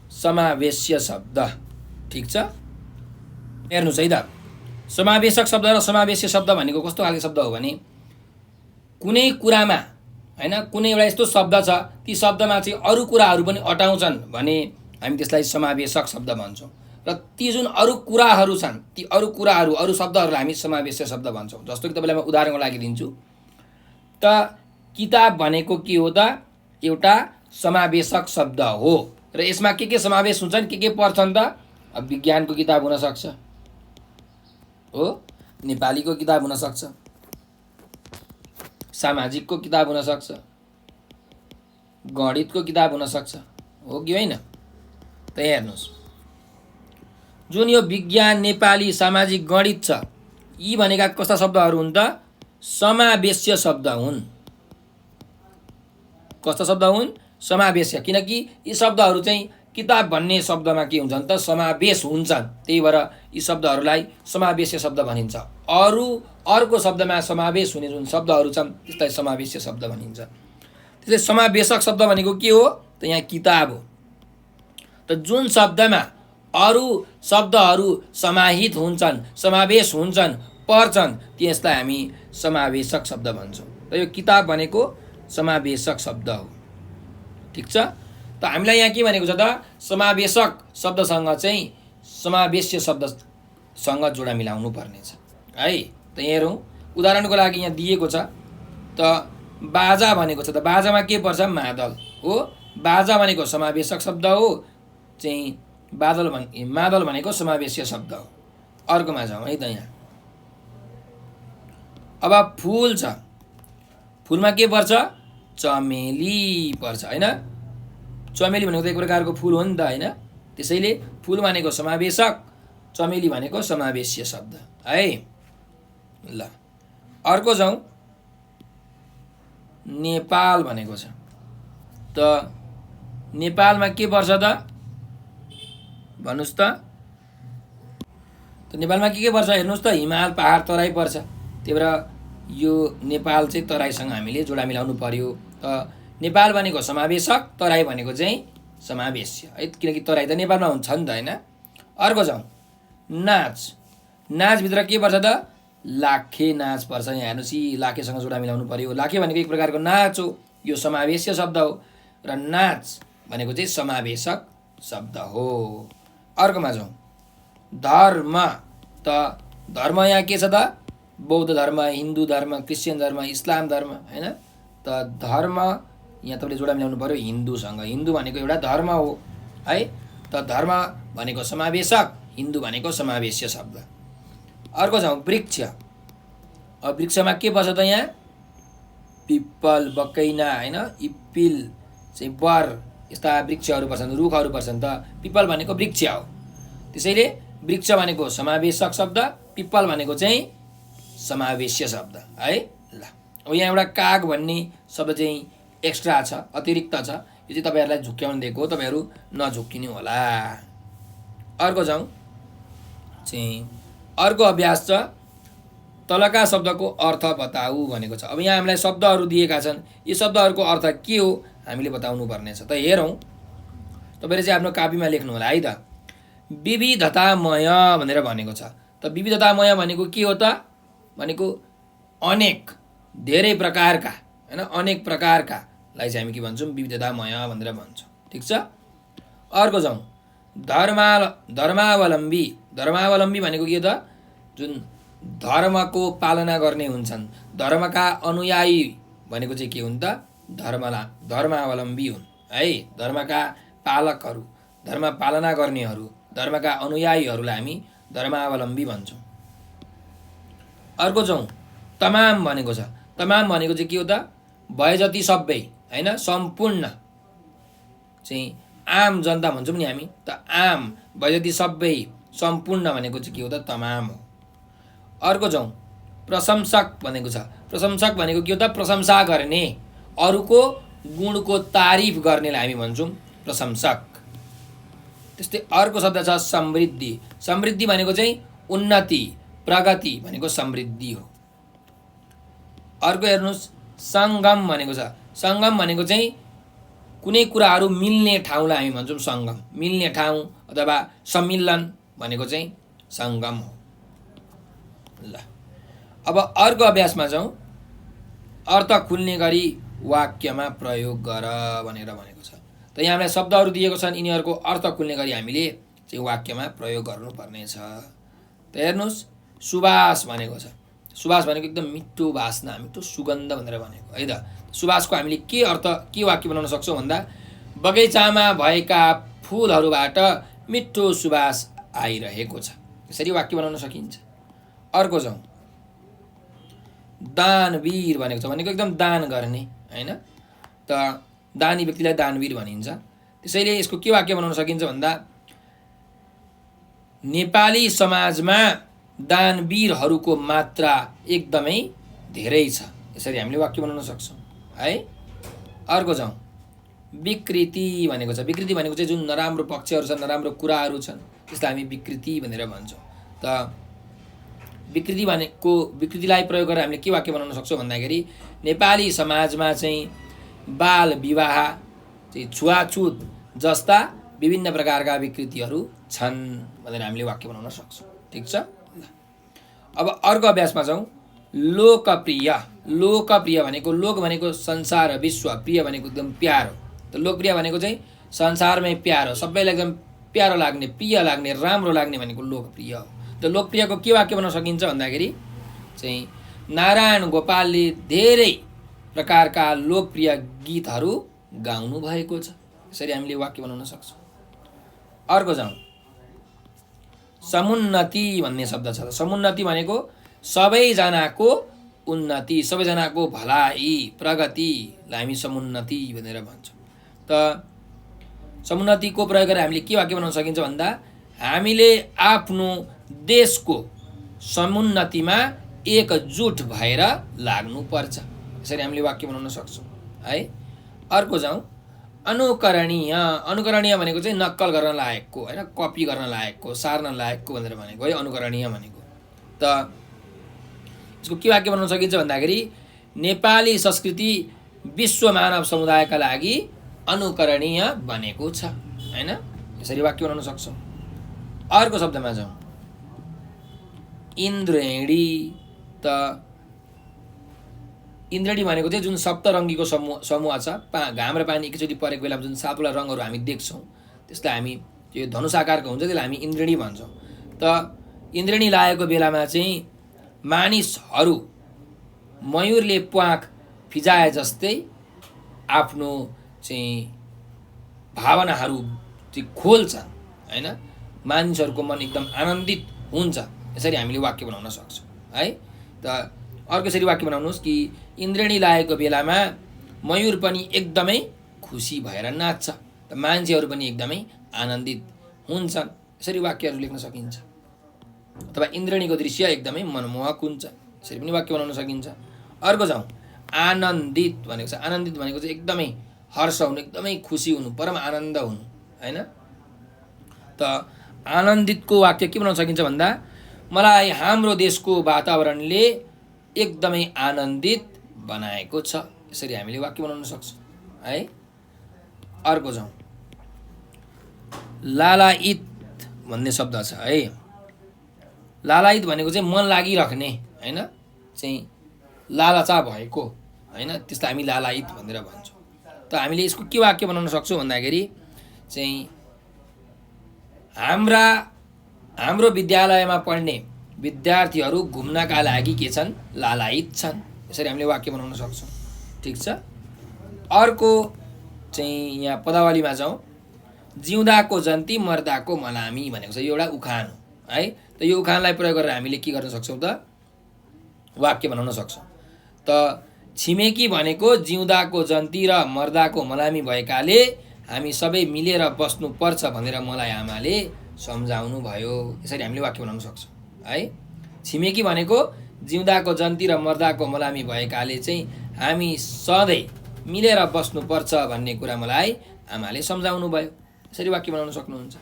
समावेश्य शब्द। ठिक छ, हेर्नुहोस् है त, समावेशक शब्द र समावेश्य शब्द भनेको कस्तो खालको शब्द हो भने कुनै कुरामा हैन कुनै एउटा यस्तो शब्द छ ती शब्दमा चाहिँ अरू कुराहरू पनि अटाउँछन् भने हामी त्यसलाई समावेशक शब्द भन्छौँ र ती जुन अरू कुराहरू छन् ती अरू कुराहरू अरू शब्दहरूलाई हामी समावेश्य शब्द भन्छौँ। जस्तो कि तपाईँलाई म उदाहरणको लागि दिन्छु त किताब भनेको के हो त एउटा समावेशक शब्द हो र यसमा के समावेश हुन्छन् के पर्छन् त अब विज्ञानको किताब हुन सक्छ हो, नेपालीको किताब हुन सक्छ, सामाजिकको किताब हुन सक्छ, गणितको किताब हुन सक्छ, हो कि होइन। त हेर्नुहोस् जुन यो विज्ञान, नेपाली, सामाजिक, गणित छ यी भनेका कस्ता शब्दहरू हुन् त समावेश्य शब्द हुन्। कस्ता शब्द हुन्? समावेश्य। किनकि यी शब्दहरू चाहिँ किताब भन्ने शब्दमा के हुन्छन् त समावेश हुन्छन्, त्यही भएर यी शब्दहरूलाई समावेश्य शब्द भनिन्छ। अर्को शब्दमा समावेश हुने जुन शब्दहरू छन् त्यसलाई समावेश्य शब्द भनिन्छ। त्यसले समावेशक शब्द भनेको के हो त यहाँ किताब हो। त जुन शब्दमा अरू शब्दहरू समाहित हुन्छन्, समावेश हुन्छन्, पर्छन् त्यसलाई हामी समावेशक शब्द भन्छौँ। र यो किताब भनेको समावेशक शब्द हो। ठिक छ, त हामीलाई यहाँ के भनेको छ त समावेशक शब्दसँग चाहिँ समावेश्य शब्दसँग जोडा मिलाउनु पर्नेछ है। त यहाँ हेरौँ उदाहरणको लागि यहाँ दिएको छ त बाजा भनेको छ, त बाजामा के पर्छ मादल हो। बाजा भनेको समावेशक शब्द हो, चाहिँ मादल भनेको समावेश्य शब्द हो। अर्कोमा जाउँ है त यहाँ अब फुल छ, फुलमा के पर्छ चमेली पर्छ हैन। चमेली भनेको त एक प्रकारको फुल हो नि त हैन, त्यसैले फुल भनेको समावेशक, चमेली भनेको समावेश्य शब्द है। ल अर्को जाउँ नेपाल भनेको छ, त नेपालमा के पर्छ त भन्नुस् त नेपालमा के पर्छ हेर्नुस् त हिमाल, पहाड, तराई पर्छ। त्यही भएर यो नेपाल चाहिँ तराईसँग हामीले जोडा मिलाउनु पर्यो। त नेपाल भनेको समावेशक, तराई भनेको चाहिँ समावेश्य है, किनकि तराई त नेपालमा हुन्छ नि त हैन। अर्को जाउँ नाच, नाचभित्र के पर्छ त लाखे नाच पर्छ। यहाँ हेर्नुहोस् यी लाखेसँग जोडा मिलाउनु पर्यो। लाखे भनेको एक प्रकारको नाच हो, यो समावेश्य शब्द हो र नाच भनेको चाहिँ समावेशक शब्द हो। अर्कोमा जाउँ धर्म, त धर्म यहाँ के छ त बौद्ध धर्म, हिन्दू धर्म, क्रिस्चियन धर्म, इस्लाम धर्म हैन। त धर्म यहाँ तपाईँले जोडा मिलाउनु पर्यो हिन्दूसँग। हिन्दू भनेको एउटा धर्म हो है। त धर्म भनेको समावेशक, हिन्दू भनेको समावेश्य शब्द। अर्को जाउँ वृक्ष, अब वृक्षमा के पर्छ त यहाँ पिप्पल, बकैना हैन, इप्पिल चाहिँ बर यस्ता वृक्षहरू पर्छन्, रुखहरू पर्छन्। त पिप्पल भनेको वृक्ष हो, त्यसैले वृक्ष भनेको समावेशक शब्द, पिप्पल भनेको चाहिँ समावेश्य शब्द है। ल अब यहाँ एउटा काग भन्ने शब्द चाहिँ एक्स्ट्रा छ, अतिरिक्त छ। यो चाहिँ तपाईँहरूलाई झुक्क्याउनु दिएको हो, तपाईँहरू नझुक्किनु होला। अर्को जाउँ चाहिँ अर्को अभ्यास छ तलका शब्दको अर्थ बताऊ भनेको छ। अब यहाँ हामीलाई शब्दहरू दिएका छन्, यी शब्दहरूको अर्थ के हो हामीले बताउनु पर्नेछ। त हेरौँ, तपाईँले चाहिँ आफ्नो कापीमा लेख्नु होला है त। विविधतामय भनेर भनेको छ। त विविधतामय भनेको के हो त भनेको अनेक, धेरै प्रकारका, हैन, अनेक प्रकारकालाई चाहिँ हामी के भन्छौँ, विविधतामय भनेर भन्छौँ। ठिक छ। अर्को जाउँ, धर्मावलम्बी। धर्मावलम्बी भनेको के त, जुन धर्मको पालना गर्ने हुन्छन्, धर्मका अनुयायी भनेको चाहिँ के हुन् त, धर्मावलम्बी हुन् है। धर्मका पालकहरू, धर्म पालना गर्नेहरू, धर्मका अनुयायीहरूलाई हामी धर्मावलम्बी भन्छौँ। अर्को जाउँ, तमाम भनेको छ। तमाम भनेको चाहिँ के हो त, भए जति सबै, हैन, सम्पूर्ण चाहिँ आम जनता भन्छौँ नि हामी, त आम भए जति सबै सम्पूर्ण भनेको चाहिँ के हो त, तमाम हो। अर्को जाउँ, प्रशंसक भनेको छ। प्रशंसक भनेको के हो त, प्रशंसा गर्ने, अरूको गुणको तारिफ गर्नेलाई हामी भन्छौँ प्रशंसक। त्यस्तै अर्को शब्द छ समृद्धि। समृद्धि भनेको चाहिँ उन्नति, प्रगति भनेको समृद्धि हो। अर्को हेर्नुहोस्, सङ्गम भनेको छ। सङ्गम भनेको चाहिँ कुनै कुराहरू मिल्ने ठाउँलाई हामी भन्छौँ सङ्गम। मिल्ने ठाउँ अथवा सम्मिलन भनेको चाहिँ सङ्गम हो। ल, अब अर्को अभ्यासमा जाउँ। अर्थ खुल्ने गरी वाक्यमा प्रयोग गर भनेर भनेको छ। त यहाँ हामीलाई शब्दहरू दिएको छन्, यिनीहरूको अर्थ खुल्ने गरी हामीले चाहिँ वाक्यमा प्रयोग गर्नुपर्नेछ। त हेर्नुहोस्, सुवास भनेको छ। सुवास भनेको एकदम मिठो वासना, मिठो सुगन्ध भनेर भनेको है त। सुवासको हामीले के अर्थ, के वाक्य बनाउन सक्छौँ भन्दा, बगैँचामा भएका फुलहरूबाट मिठो सुवास आइरहेको छ, यसरी वाक्य बनाउन सकिन्छ। अर्को जाउँ, दानवीर भनेको छ। भनेको एकदम दान गर्ने, हैन, त दानी व्यक्तिलाई दानवीर भनिन्छ। त्यसैले यसको के वाक्य बनाउन सकिन्छ भन्दा, नेपाली समाजमा दानवीरहरूको मात्रा एकदमै धेरै छ, यसरी हामीले वाक्य बनाउन सक्छौँ है। अर्को जाउँ, विकृति भनेको छ। विकृति भनेको चाहिँ जुन नराम्रो पक्षहरू छन्, नराम्रो कुराहरू छन्, त्यसलाई हामी विकृति भनेर भन्छौँ। त विकृति भनेको, विकृतिलाई प्रयोग गरेर हामीले के वाक्य बनाउन सक्छौँ भन्दाखेरि, नेपाली समाजमा चाहिँ बाल विवाह चाहिँ छुवाछुत जस्ता विभिन्न प्रकारका विकृतिहरू छन् भनेर हामीले वाक्य बनाउन सक्छौँ। ठिक छ। अब अर्को अभ्यासमा जाउँ, लोकप्रिय। लोकप्रिय भनेको, लोक भनेको संसार, विश्व, प्रिय भनेको एकदम प्यारो। त लोकप्रिय भनेको चाहिँ संसारमै प्यारो, सबैलाई एकदम प्यारो लाग्ने, प्रिय लाग्ने, राम्रो लाग्ने भनेको लोकप्रिय हो। त लोकप्रियको के वाक्य बनाउन सकिन्छ भन्दाखेरि चाहिँ, नारायण गोपालले धेरै प्रकारका लोकप्रिय गीतहरू गाउनु भएको छ, यसरी हामीले वाक्य बनाउन सक्छौँ। अर्को जाउँ, समुन्नति भन्ने शब्द छ। समुन्नति भनेको सबैजनाको उन्नति, सबैजनाको भलाइ, प्रगतिलाई हामी समुन्नति भनेर भन्छौँ। त समुन्नतिको प्रयोग गरेर हामीले के वाक्य बनाउन सकिन्छ भन्दा, हामीले आफ्नो देशको समुन्नतिमा एकजुट भएर लाग्नुपर्छ, यसरी हामीले वाक्य बनाउन सक्छौँ है। अर्को जाउँ, अनुकरणीय। अनुकरणीय भनेको चाहिँ नक्कल गर्न लायकको, हैन, कपी गर्न लायकको, सार्न लायकको भनेर भनेको है अनुकरणीय भनेको। त यसको के वाक्य बनाउन सकिन्छ भन्दाखेरि, नेपाली संस्कृति विश्व मानव समुदायका लागि अनुकरणीय बनेको छ, हैन, यसरी वाक्य बनाउन सक्छौँ। अर्को शब्दमा जाउँ, इन्द्रेणी। त इन्द्रेणी भनेको चाहिँ जुन सप्तरङ्गीको समूह छ, घाम र पानी एकैचोटि परेको बेलामा जुन सातवटा रङहरू हामी देख्छौँ, त्यसलाई हामी, यो धनुष आकारको हुन्छ, त्यसलाई हामी इन्द्रेणी भन्छौँ। त इन्द्रेणी लागेको बेलामा चाहिँ मानिसहरू मयूरले प्वाँख फिजाए जस्तै आफ्नो चाहिँ भावनाहरू चाहिँ खोल्छन्, हैन, मानिसहरूको मन एकदम आनन्दित हुन्छ, यसरी हामीले वाक्य बनाउन सक्छौँ है। त अर्को यसरी वाक्य बनाउनुहोस् कि, इन्द्रेणी लागेको बेलामा मयूर पनि एकदमै खुसी भएर नाच्छ, त मान्छेहरू पनि एकदमै आनन्दित हुन्छन्, यसरी वाक्यहरू लेख्न सकिन्छ। अथवा इन्द्रेणीको दृश्य एकदमै मनमोहक हुन्छ, यसरी पनि वाक्य बनाउन सकिन्छ। अर्को जाउँ, आनन्दित भनेको छ। आनन्दित भनेको चाहिँ एकदमै हर्ष हुनु, एकदमै खुसी हुनु, परम आनन्द हुनु हैन। त आनन्दितको वाक्य के बनाउन सकिन्छ भन्दा मलाई हाम्रो देशको वातावरणले एकदमै आनन्दित बनाएको छ, यसरी हामीले वाक्य बनाउन सक्छौँ है। अर्को जाउँ, लालायित भन्ने शब्द छ है। लालायित भनेको चाहिँ मन लागिराख्ने हैन, चाहिँ लालचा भएको हैन, त्यसलाई हामी लालायित भनेर भन्छौँ। त हामीले यसको के वाक्य बनाउन सक्छौँ भन्दाखेरि चाहिँ हाम्रो विद्यालयमा पढ्ने विद्यार्थीहरू घुम्नका लागि के छन्, लालायित छन्, यसरी हामीले वाक्य बनाउन सक्छौँ। ठिक छ। अर्को चाहिँ यहाँ पदावलीमा जाउँ, जिउँदाको जन्ती मर्दाको मलामी भनेको छ, यो एउटा उखान हो है। त यो उखानलाई प्रयोग गरेर हामीले के गर्न सक्छौँ त, वाक्य बनाउन सक्छौँ। त छिमेकी भनेको जिउँदाको जन्ती र मर्दाको मलामी भएकाले हामी सबै मिलेर बस्नुपर्छ भनेर मलाई आमाले सम्झाउनु भयो, यसरी हामीले वाक्य बनाउन सक्छौँ है। छिमेकी भनेको जिउँदाको जन्ती र मर्दाको मलामी भएकाले चाहिँ हामी सधैँ मिलेर बस्नुपर्छ भन्ने कुरा मलाई आमाले सम्झाउनु भयो, यसरी वाक्य बनाउन सक्नुहुन्छ।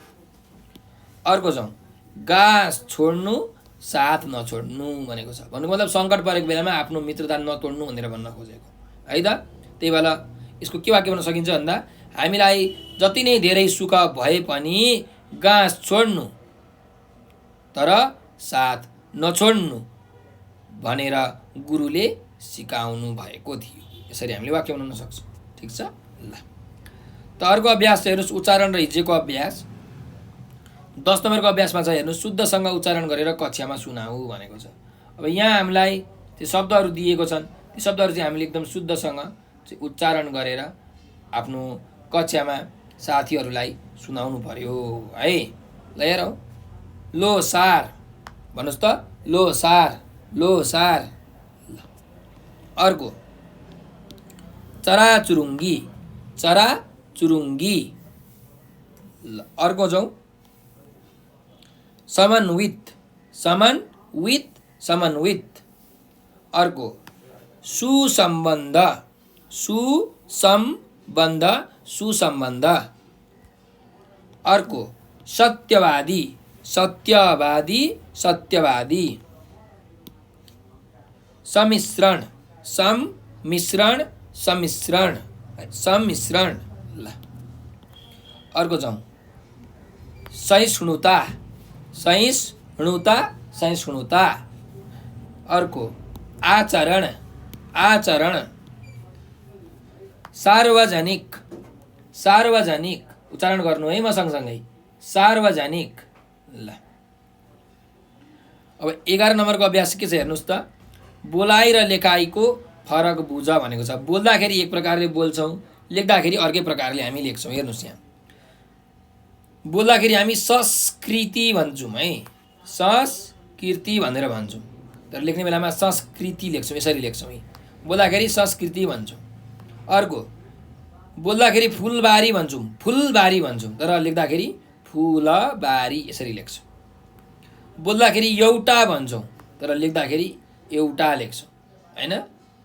अर्को जाउँ, गाँस छोड्नु साथ नछोड्नु भनेको छ। भन्नुको मतलब सङ्कट परेको बेलामा आफ्नो मित्रता नतोड्नु भनेर भन्न खोजेको है त। त्यही भएर यसको के वाक्य भन्न सकिन्छ भन्दा हामीलाई जति नै धेरै सुख भए पनि गाँस छोड्नु तर साथ नछोड्नु भनेर गुरुले सिकाउनु भएको थियो, यसरी हामीले वाक्य बनाउन सक्छौँ। ठिक छ ल। त अर्को अभ्यास हेर्नुहोस्, उच्चारण र हिज्जेको अभ्यास। 10 नम्बरको अभ्यासमा छ हेर्नुहोस्, शुद्धसँग उच्चारण गरेर कक्षामा सुनाऊ भनेको छ। अब यहाँ हामीलाई त्यो शब्दहरू दिएको छन्, ती शब्दहरू चाहिँ हामीले एकदम शुद्धसँग चाहिँ उच्चारण गरेर आफ्नो कक्षामा साथीहरूलाई सुनाउनु पर्यो है। ल हेरौँ, लोसार भन्नुहोस् त, लोसार लोसार। अर्को चराचुरुङ्गी चराचुरुङ्गी। अर्को जाउँ, समन्वित समन्वित समन्वित। अर्को सुसम्बन्ध सुसम्बन्ध सुसम्बन्ध। अर्को सत्यवादी सत्यवादी सत्यवादी। सम्मिश्रण सम्मिश्रण सम्मिश्रण सम्मिश्रण। ल अर्को जाउँ, सहिष्णुता सहिष्णुता सहिष्णुता। अर्को आचरण आचरण। सार्वजनिक सार्वजनिक, उच्चारण गर्नु है म सँगसँगै, सार्वजनिक। ल अब 11 नम्बरको अभ्यास के छ हेर्नुहोस् त, बोलाइ र लेखाइको फरक बुझ भनेको छ। बोल्दाखेरि एक प्रकारले बोल्छौँ, लेख्दाखेरि अर्कै प्रकारले हामी लेख्छौँ। हेर्नुहोस् यहाँ, बोल्दाखेरि हामी संस्कृति भन्छौँ है, संस्कृति भनेर भन्छौँ, तर लेख्ने बेलामा संस्कृति लेख्छौँ, यसरी लेख्छौँ। बोल्दाखेरि संस्कृति भन्छौँ। अर्को बोल्दाखेरि फुलबारी भन्छौँ, फुलबारी भन्छौँ, तर लेख्दाखेरि फुलबारी यसरी लेख्छौँ। बोल्दाखेरि एउटा भन्छौँ, तर लेख्दाखेरि एउटा लेख्छौँ हैन,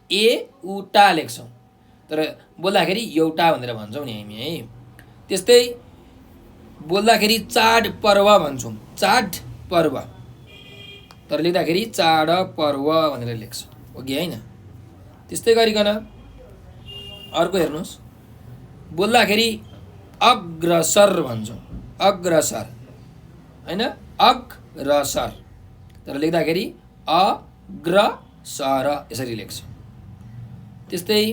एउटा लेख्छौँ, तर बोल्दाखेरि एउटा भनेर भन्छौँ नि हामी है। त्यस्तै बोल्दाखेरि चाड पर्व भन्छौँ, चाड पर्व, तर लेख्दाखेरि चाड पर्व भनेर लेख्छौँ, हो कि होइन। त्यस्तै गरिकन अर्को हेर्नुहोस्, बोल्दाखेरि अग्रसर भन्छौँ, अग्रसर हैन, अग्रसर, तर लेख्दाखेरि अग्रसर यसरी लेख्छौँ। त्यस्तै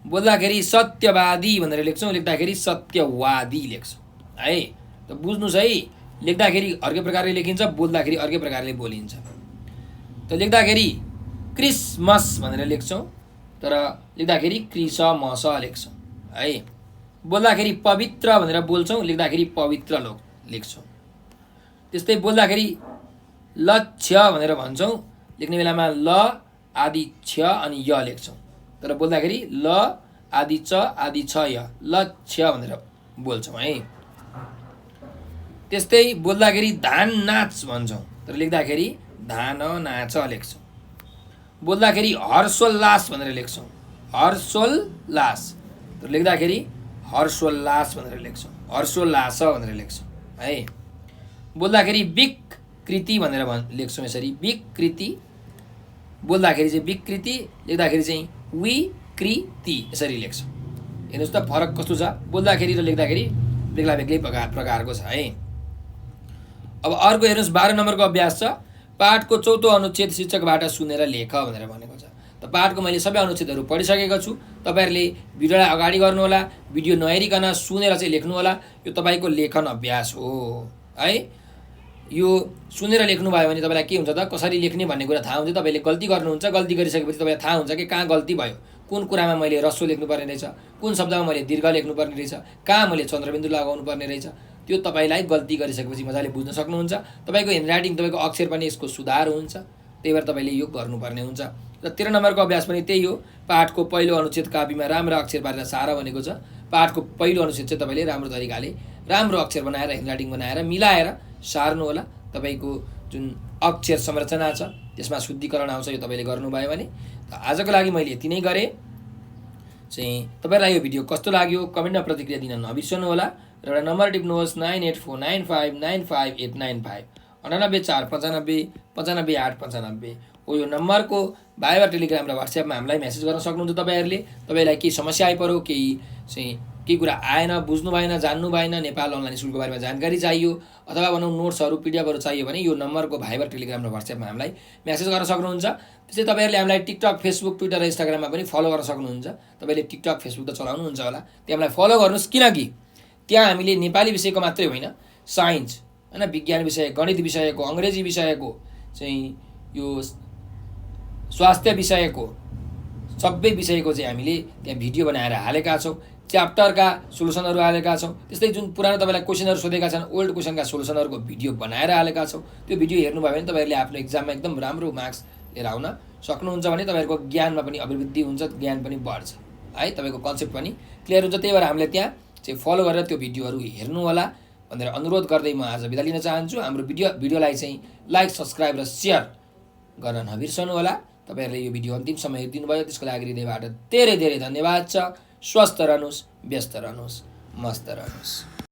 बोल्दाखेरि सत्यवादी भनेर लेख्छौँ, लेख्दाखेरि सत्यवादी लेख्छौँ है। त बुझ्नुहोस् है, लेख्दाखेरि अर्कै प्रकारले लेखिन्छ, बोल्दाखेरि अर्कै प्रकारले बोलिन्छ। त लेख्दाखेरि क्रिसमस भनेर लेख्छौँ, तर लेख्दाखेरि क्रिसमस लेख्छौँ है। बोल्दाखेरि पवित्र भनेर बोल्छौँ, लेख्दाखेरि पवित्र लेख्छौँ। त्यस्तै बोल्दाखेरि लक्ष्य भनेर भन्छौँ, लेख्ने बेलामा ल आदि छ अनि य लेख्छौँ, तर बोल्दाखेरि ल आदि च आदि छ य, लक्ष्य भनेर बोल्छौँ है। त्यस्तै बोल्दाखेरि धान नाच भन्छौँ, तर लेख्दाखेरि धान नाच लेख्छौँ। बोल्दाखेरि हर्षोल्लास भनेर लेख्छौँ, हर्षोल्लास। लेख्दाखेरि हर्षोल्लास भनेर लेख्छौँ, हर्षोल्लास भनेर लेख्छौँ है। बोल्दाखेरि विकृति भनेर लेख्छौँ यसरी, विकृति। बोल्दाखेरि चाहिँ विकृति, लेख्दाखेरि चाहिँ विकृति यसरी लेख्छौँ। हेर्नुहोस् त फरक कस्तो छ, बोल्दाखेरि र लेख्दाखेरि बेग्ला बेग्लै प्रकारको छ है। अब अर्को हेर्नुहोस् 12 नम्बरको अभ्यास छ, पाठको 4औं अनुच्छेद शिक्षकबाट सुनेर लेख भनेर भनेको छ। त पाठको मैले सबै अनुच्छेदहरू पढिसकेको छु। तपाईँहरूले भिडियोलाई अगाडि गर्नुहोला, भिडियो नहेरिकन सुनेर चाहिँ लेख्नु होला। यो तपाईँको लेखन अभ्यास हो है। यो सुनेर लेख्नुभयो भने तपाईँलाई के हुन्छ त, कसरी लेख्ने भन्ने कुरा थाहा हुन्छ। तपाईँले गल्ती गर्नुहुन्छ, गल्ती गरिसकेपछि तपाईँलाई थाहा हुन्छ कि कहाँ गल्ती भयो, कुन कुरामा मैले ह्रस्व लेख्नुपर्ने रहेछ, कुन शब्दमा मैले दीर्घ लेख्नुपर्ने रहेछ, कहाँ मैले चन्द्रबिन्दु लगाउनु पर्ने रहेछ। त्यो तपाईँलाई गल्ती गरिसकेपछि मजाले बुझ्न सक्नुहुन्छ। तपाईँको ह्यान्डराइटिङ, तपाईँको अक्षर पनि यसको सुधार हुन्छ। त्यही भएर तपाईँले यो गर्नुपर्ने हुन्छ। र 13 नम्बरको अभ्यास पनि त्यही हो। पाठको पहिलो अनुच्छेद कापीमा राम्रा अक्षर पारेर सार भनेको छ। पाठको पहिलो अनुच्छेद चाहिँ तपाईँले राम्रो तरिकाले राम्रो अक्षर बनाएर ह्यान्डराइटिङ बनाएर मिलाएर सार्नु होला। तपाईँको जुन अक्षर संरचना छ त्यसमा शुद्धिकरण आउँछ। यो तपाईँले गर्नुभयो भने। आजको लागि मैले यति नै गरेँ चाहिँ। तपाईँलाई यो भिडियो कस्तो लाग्यो कमेन्टमा प्रतिक्रिया दिन नबिर्सनु होला। र एउटा नम्बर टिप्नुहोस् 9849595895 9845955895 हो यो नम्बरको भाइबर टेलिग्राम र व्हाट्सएपमा हामीलाई मेसेज गर्न सक्नुहुन्छ। तपाईँहरूले तपाईँलाई केही समस्या आइपर्यो, केही कुरा आएन, बुझ्नु भएन, जान्नु भएन, नेपाल अनलाइन स्कुलको बारेमा जानकारी चाहियो अथवा भनौँ नोट्सहरू पिडिएफहरू चाहियो भने यो नम्बरको भाइबर टेलिग्राम र व्हाट्सएपमा हामीलाई मेसेज गर्न सक्नुहुन्छ। त्यस्तै तपाईँहरूले हामीलाई टिकटक, फेसबुक, ट्विटर र इन्स्टाग्राममा पनि फलो गर्न सक्नुहुन्छ। तपाईँले टिकटक, फेसबुक त चलाउनुहुन्छ होला, त्यहाँ हामीलाई फलो गर्नुहोस्। किनकि त्यहाँ हामीले नेपाली विषयको मात्रै होइन, साइन्स होइन, विज्ञान विषय, गणित विषयको, अङ्ग्रेजी विषयको चाहिँ यो स्वास्थ्य विषयको सबै विषयको चाहिँ हामीले त्यहाँ भिडियो बनाएर हालेका छौँ। च्याप्टरका सोलुसनहरू हालेका छौँ। त्यस्तै जुन पुरानो तपाईँलाई क्वेसनहरू सोधेका छन्, ओल्ड क्वेसनका सोलुसनहरूको भिडियो बनाएर हालेका छौँ। त्यो भिडियो हेर्नुभयो भने तपाईँहरूले आफ्नो एक्जाममा एकदम राम्रो मार्क्स लिएर आउन सक्नुहुन्छ भने तपाईँहरूको ज्ञानमा पनि अभिवृद्धि हुन्छ, ज्ञान पनि बढ्छ है, तपाईँको कन्सेप्ट पनि क्लियर हुन्छ। त्यही भएर हामीले त्यहाँ चाहिँ फलो गरेर त्यो भिडियोहरू हेर्नु होला भनेर अनुरोध गर्दै म आज बिदा लिन चाहन्छु। हाम्रो भिडियोलाई चाहिँ लाइक, सब्सक्राइब र सेयर गर्न नबिर्सनु होला। तपाईँहरूले यो भिडियो अन्तिमसम्म हेरिदिनु भयो, त्यसको लागि हृदयबाट धेरै धेरै धन्यवाद छ। स्वस्थ रहनुहोस्, व्यस्त रहनुहोस्, मस्त रहनुहोस्।